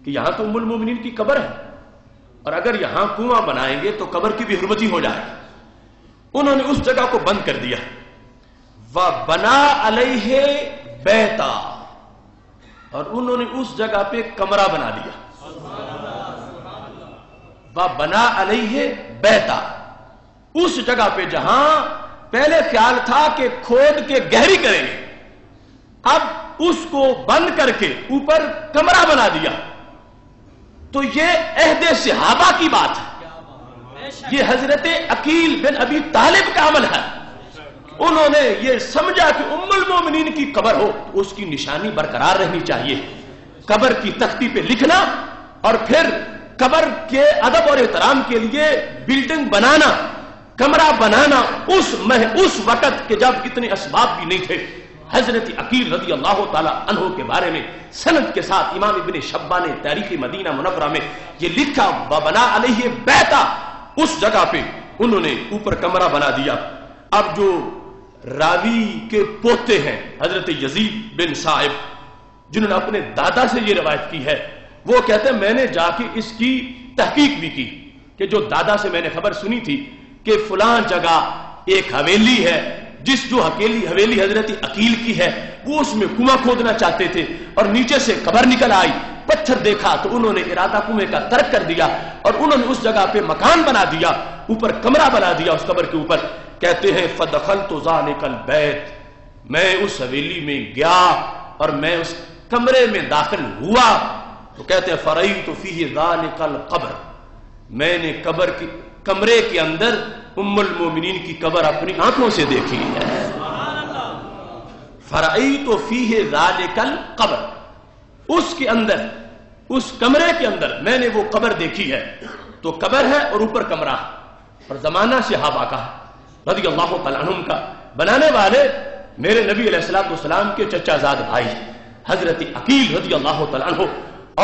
A: کہ یہاں تو ام المومنین کی قبر ہے، اور اگر یہاں کنواں بنائیں گے تو قبر کی بھی حرمتی ہو جائے گی۔ انہوں نے اس جگہ کو بند کر دیا، وَبَنَا عَلَيْهِ بَيْتًا، اور انہوں نے اس جگہ پہ کمرہ بنا دیا، وَبَنَا عَلَيْهِ بَيْتًا، اس جگہ پہ جہاں پہلے خیال تھا کہ کھود کے گہری کریں گے، اب اس کو بند کر کے اوپر کمرہ بنا دیا۔ تو یہ عہد صحابہ کی بات ہے، یہ حضرت عقیل بن ابی طالب کا عمل ہے۔ انہوں نے یہ سمجھا کہ ام المومنین کی قبر ہو تو اس کی نشانی برقرار رہنی چاہیے، قبر کی تختی پہ لکھنا، اور پھر قبر کے ادب اور احترام کے لیے بلڈنگ بنانا، کمرہ بنانا اس وقت کہ جب اتنے اسباب بھی نہیں تھے۔ حضرت عقیل رضی اللہ تعالی عنہ کے بارے میں سند کے ساتھ امام ابن شبہ نے تاریخ مدینہ منورہ میں یہ لکھا، وَبَنَا عَلَيْهِ بَيْتًا، اس جگہ پہ انہوں نے اوپر کمرہ بنا دیا۔ اب جو راوی کے پوتے ہیں حضرت یزید بن صائب، جنہوں نے اپنے دادا سے یہ روایت کی ہے، وہ کہتے ہیں میں نے جا کے اس کی تحقیق بھی کی کہ جو دادا سے میں نے خبر سنی تھی کہ فلاں جگہ ایک حویلی ہے، جو حویلی حضرت عقیل کی ہے، وہ اس میں کنواں کھودنا چاہتے تھے اور نیچے سے قبر نکل آئی، پتھر دیکھا تو انہوں نے ارادہ کنویں کا ترک کر دیا اور انہوں نے اس جگہ پہ مکان بنا دیا، اوپر کمرہ بنا دیا اس قبر کے اوپر۔ کہتے ہیں فدخلت ذلک البیت، میں اس حویلی میں گیا اور میں اس کمرے میں داخل ہوا، تو کہتے ہیں فرأیت فیہ ذلک القبر، میں نے کمرے کے اندر ام المومنین کی قبر اپنی آنکھوں سے دیکھی ہے۔ فرأیت فیہ ذلک القبر، اس کے اندر، اس کمرے کے اندر میں نے وہ قبر دیکھی ہے، تو قبر ہے اور اوپر کمرہ، اور زمانہ صحابہ کا رضی اللہ تعالیٰ عنہم کا، بنانے والے میرے نبی علیہ السلام کے چچا زاد بھائی حضرت عقیل رضی اللہ تعالیٰ عنہ،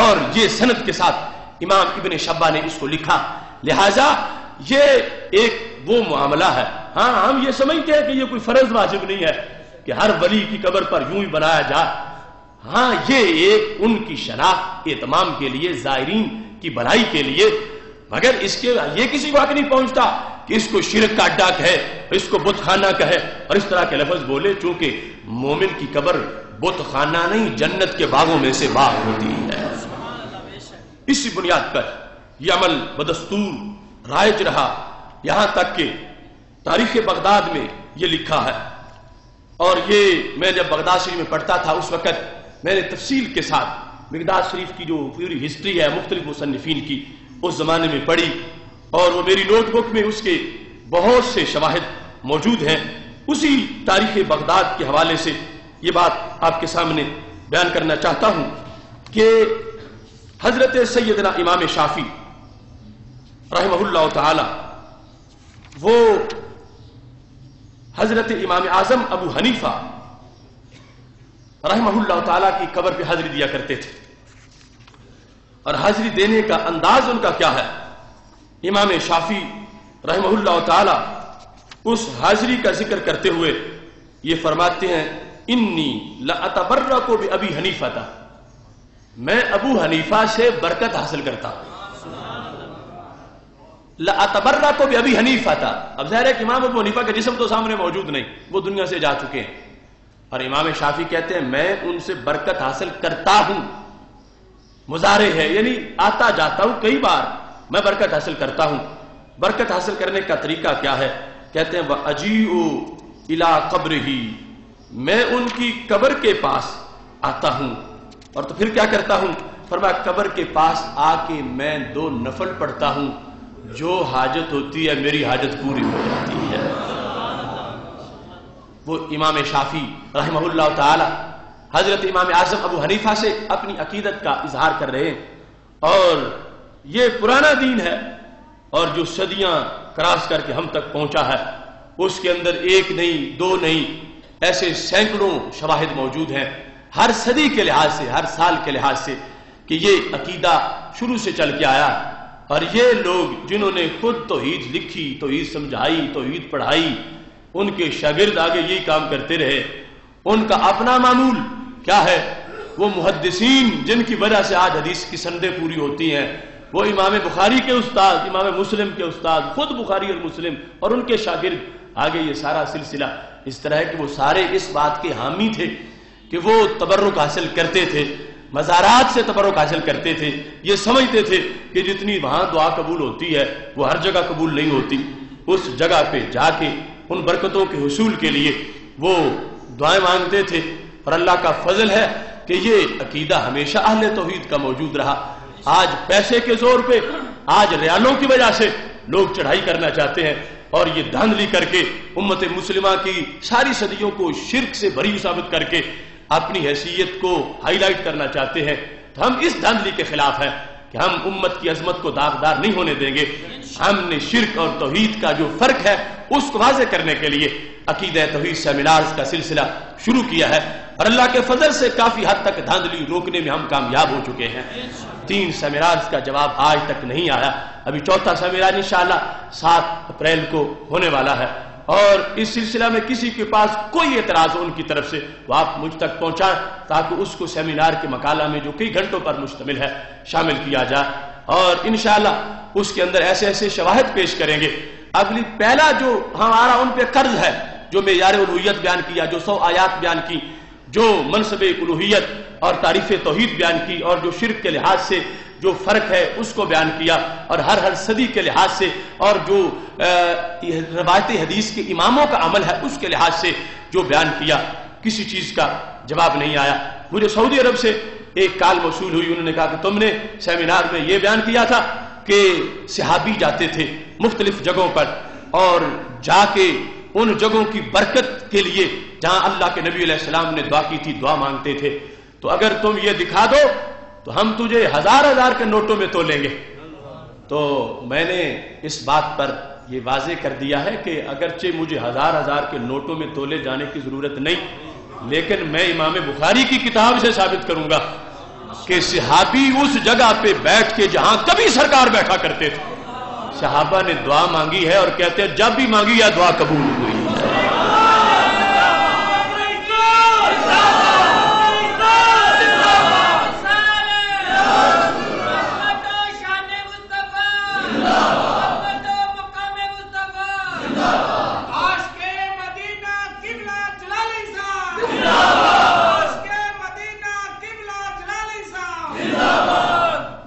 A: اور یہ سند کے ساتھ امام ابن شبہ نے اس کو لکھا۔ لہذا یہ ایک وہ معاملہ ہے، ہاں ہم یہ سمجھتے ہیں کہ یہ کوئی فرض واجب نہیں ہے کہ ہر ولی کی قبر پر یوں ہی بنایا جائے، ہاں یہ ایک ان کی شناخت اہتمام کے لیے، زائرین کی بھلائی کے لیے، مگر اس کے یہ کسی کو حق نہیں پہنچتا کہ اس کو شرک کا اڈا کہے، اس کو بت خانہ کہے اور اس طرح کے لفظ بولے، چونکہ مومن کی قبر بت خانہ نہیں جنت کے باغوں میں سے باغ ہوتی ہے۔ اسی بنیاد پر یہ عمل بدستور رائج رہا، یہاں تک کہ تاریخ بغداد میں یہ لکھا ہے اور یہ میں جب بغداد شریف میں پڑھتا تھا اس وقت میں نے تفصیل کے ساتھ بغداد شریف کی جو پوری ہسٹری ہے مختلف مصنفین کی اس زمانے میں پڑھی، اور وہ میری نوٹ بک میں اس کے بہت سے شواہد موجود ہیں۔ اسی تاریخ بغداد کے حوالے سے یہ بات آپ کے سامنے بیان کرنا چاہتا ہوں کہ حضرت سیدنا امام شافعی رحمہ اللہ تعالی وہ حضرت امام اعظم ابو حنیفہ رحمہ اللہ تعالی کی قبر پہ حاضری دیا کرتے تھے، اور حاضری دینے کا انداز ان کا کیا ہے؟ امام شافعی رحمہ اللہ تعالی اس حاضری کا ذکر کرتے ہوئے یہ فرماتے ہیں انی لاتبرک بابی حنیفہ، میں ابو حنیفہ سے برکت حاصل کرتا ہوں۔ لاتبرک بابی حنیفہ، اب ظاہر ہے کہ امام ابو حنیفہ کا جسم تو سامنے موجود نہیں، وہ دنیا سے جا چکے ہیں، اور امام شافعی کہتے ہیں میں ان سے برکت حاصل کرتا ہوں، مضارع ہے یعنی آتا جاتا ہوں، کئی بار میں برکت حاصل کرتا ہوں۔ برکت حاصل کرنے کا طریقہ کیا ہے؟ کہتے ہیں وَأَجِيءُ إِلَىٰ قَبْرِهِ، میں ان کی قبر کے پاس آتا ہوں، اور تو پھر کیا کرتا ہوں؟ فرمایا قبر کے پاس آ کے میں 2 نفل پڑھتا ہوں، جو حاجت ہوتی ہے میری حاجت پوری ہو جاتی ہے۔ وہ امام شافعی رحمہ اللہ تعالی حضرت امام اعظم ابو حنیفہ سے اپنی عقیدت کا اظہار کر رہے ہیں، اور یہ پرانا دین ہے، اور جو صدیاں کراس کر کے ہم تک پہنچا ہے اس کے اندر 1 نہیں 2 نہیں ایسے سینکڑوں شواہد موجود ہیں، ہر صدی کے لحاظ سے، ہر سال کے لحاظ سے، کہ یہ عقیدہ شروع سے چل کے آیا، اور یہ لوگ جنہوں نے خود توحید لکھی، توحید سمجھائی، توحید پڑھائی، ان کے شاگرد آگے یہی کام کرتے رہے۔ ان کا اپنا معمول کیا ہے؟ وہ محدثین جن کی وجہ سے آج حدیث کی سندیں پوری ہوتی ہیں، وہ امام بخاری کے استاد، امام مسلم کے استاد، خود بخاری اور مسلم اور ان کے شاگرد، آگے یہ سارا سلسلہ اس طرح ہے کہ وہ سارے اس بات کے حامی تھے کہ وہ تبرک حاصل کرتے تھے، مزارات سے تبرک حاصل کرتے تھے، یہ سمجھتے تھے کہ جتنی وہاں دعا قبول ہوتی ہے وہ ہر جگہ قبول نہیں ہوتی، اس جگہ پہ جا کے ان برکتوں کے حصول کے لیے وہ دعائیں مانگتے تھے، اور اللہ کا فضل ہے کہ یہ عقیدہ ہمیشہ اہل توحید کا موجود رہا۔ آج پیسے کے زور پہ، آج ریالوں کی وجہ سے لوگ چڑھائی کرنا چاہتے ہیں، اور یہ دھاندلی کر کے امت مسلمہ کی ساری صدیوں کو شرک سے بری ثابت کر کے اپنی حیثیت کو ہائی لائٹ کرنا چاہتے ہیں۔ تو ہم اس دھاندلی کے خلاف ہیں کہ ہم امت کی عظمت کو داغدار نہیں ہونے دیں گے۔ ہم نے شرک اور توحید کا جو فرق ہے اس کو واضح کرنے کے لیے عقیدہ توحید سیمینارز کا سلسلہ شروع کیا ہے، اور اللہ کے فضل سے کافی حد تک دھاندلی روکنے میں ہم کامیاب ہو چکے ہیں۔ 3 سیمینارز کا جواب آج تک نہیں آیا، ابھی 4تھا سیمینار انشاءاللہ 7 اپریل کو ہونے والا ہے، اور اس سلسلہ میں کسی کے پاس کوئی اعتراض ہو ان کی طرف سے وہ آپ مجھ تک پہنچائیں، تاکہ اس کو سیمینار کے مقالہ میں جو کئی گھنٹوں پر مشتمل ہے شامل کیا جائے، اور انشاءاللہ اس کے اندر ایسے ایسے شواہد پیش کریں گے۔ اگلی پہلا جو ہمارا ان پہ قرض ہے، جو معیار الوہیت بیان کیا، جو 100 آیات بیان کی، جو منصب الوہیت اور تعریف توحید بیان کی، اور جو شرک کے لحاظ سے جو فرق ہے اس کو بیان کیا، اور ہر صدی کے لحاظ سے، اور جو روایت حدیث کے اماموں کا عمل ہے اس کے لحاظ سے جو بیان کیا، کسی چیز کا جواب نہیں آیا۔ مجھے سعودی عرب سے ایک کال موصول ہوئی، انہوں نے کہا کہ تم نے سیمینار میں یہ بیان کیا تھا کہ صحابی جاتے تھے مختلف جگہوں پر، اور جا کے ان جگہوں کی برکت کے لیے جہاں اللہ کے نبی علیہ السلام نے دعا کی تھی دعا مانگتے تھے، تو اگر تم یہ دکھا دو تو ہم تجھے 1000 کے نوٹوں میں تولیں گے۔ تو میں نے اس بات پر یہ واضح کر دیا ہے کہ اگرچہ مجھے 1000 کے نوٹوں میں تولے جانے کی ضرورت نہیں، لیکن میں امام بخاری کی کتاب سے ثابت کروں گا کہ صحابی اس جگہ پہ بیٹھ کے جہاں کبھی سرکار بیٹھا کرتے تھے، صحابہ نے دعا مانگی ہے، اور کہتے ہیں جب بھی مانگی ہے دعا قبول ہوئی۔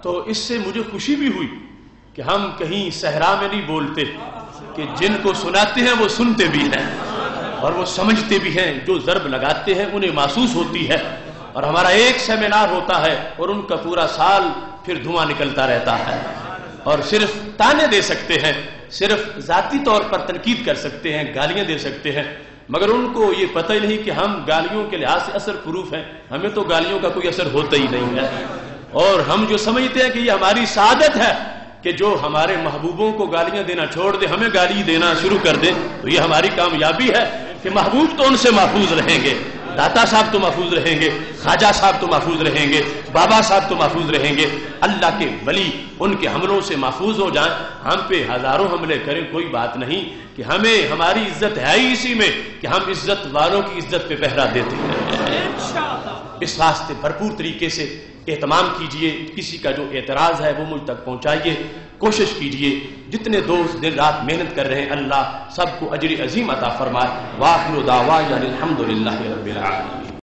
A: تو اس سے مجھے خوشی بھی ہوئی کہ ہم کہیں صحرا میں نہیں بولتے، کہ جن کو سناتے ہیں وہ سنتے بھی ہیں، اور وہ سمجھتے بھی ہیں، جو ضرب لگاتے ہیں انہیں محسوس ہوتی ہے. اور ہمارا ایک سیمینار ہوتا ہے اور ان کا پورا سال پھر دھواں نکلتا رہتا ہے، اور صرف تانے دے سکتے ہیں، صرف ذاتی طور پر تنقید کر سکتے ہیں، گالیاں دے سکتے ہیں، مگر ان کو یہ پتہ ہی نہیں کہ ہم گالیوں کے لحاظ سے اثر پروف ہیں. ہمیں تو گالیوں کا کوئی اثر ہوتا ہی نہیں ہے. اور ہم جو سمجھتے ہیں کہ یہ ہماری سعادت ہے کہ جو ہمارے محبوبوں کو گالیاں دینا چھوڑ دے، ہمیں گالی دینا شروع کر دے، تو یہ ہماری کامیابی ہے کہ محبوب تو ان سے محفوظ رہیں گے، داتا صاحب تو محفوظ رہیں گے، خواجہ صاحب تو محفوظ رہیں گے، بابا صاحب تو محفوظ رہیں گے، اللہ کے ولی ان کے حملوں سے محفوظ ہو جائیں. ہم پہ ہزاروں حملے کریں کوئی بات نہیں، کہ ہمیں ہماری عزت ہے ہی اسی میں کہ ہم عزت والوں کی عزت پہ پہرا دیتے ہیں. اس واسطے بھرپور طریقے سے اہتمام کیجئے. کسی کا جو اعتراض ہے وہ مجھ تک پہنچائیے، کوشش کیجئے. جتنے دوست دن رات محنت کر رہے ہیں اللہ سب کو اجر عظیم عطا فرمائے. وآخر دعوانا الحمدللہ رب العالمین.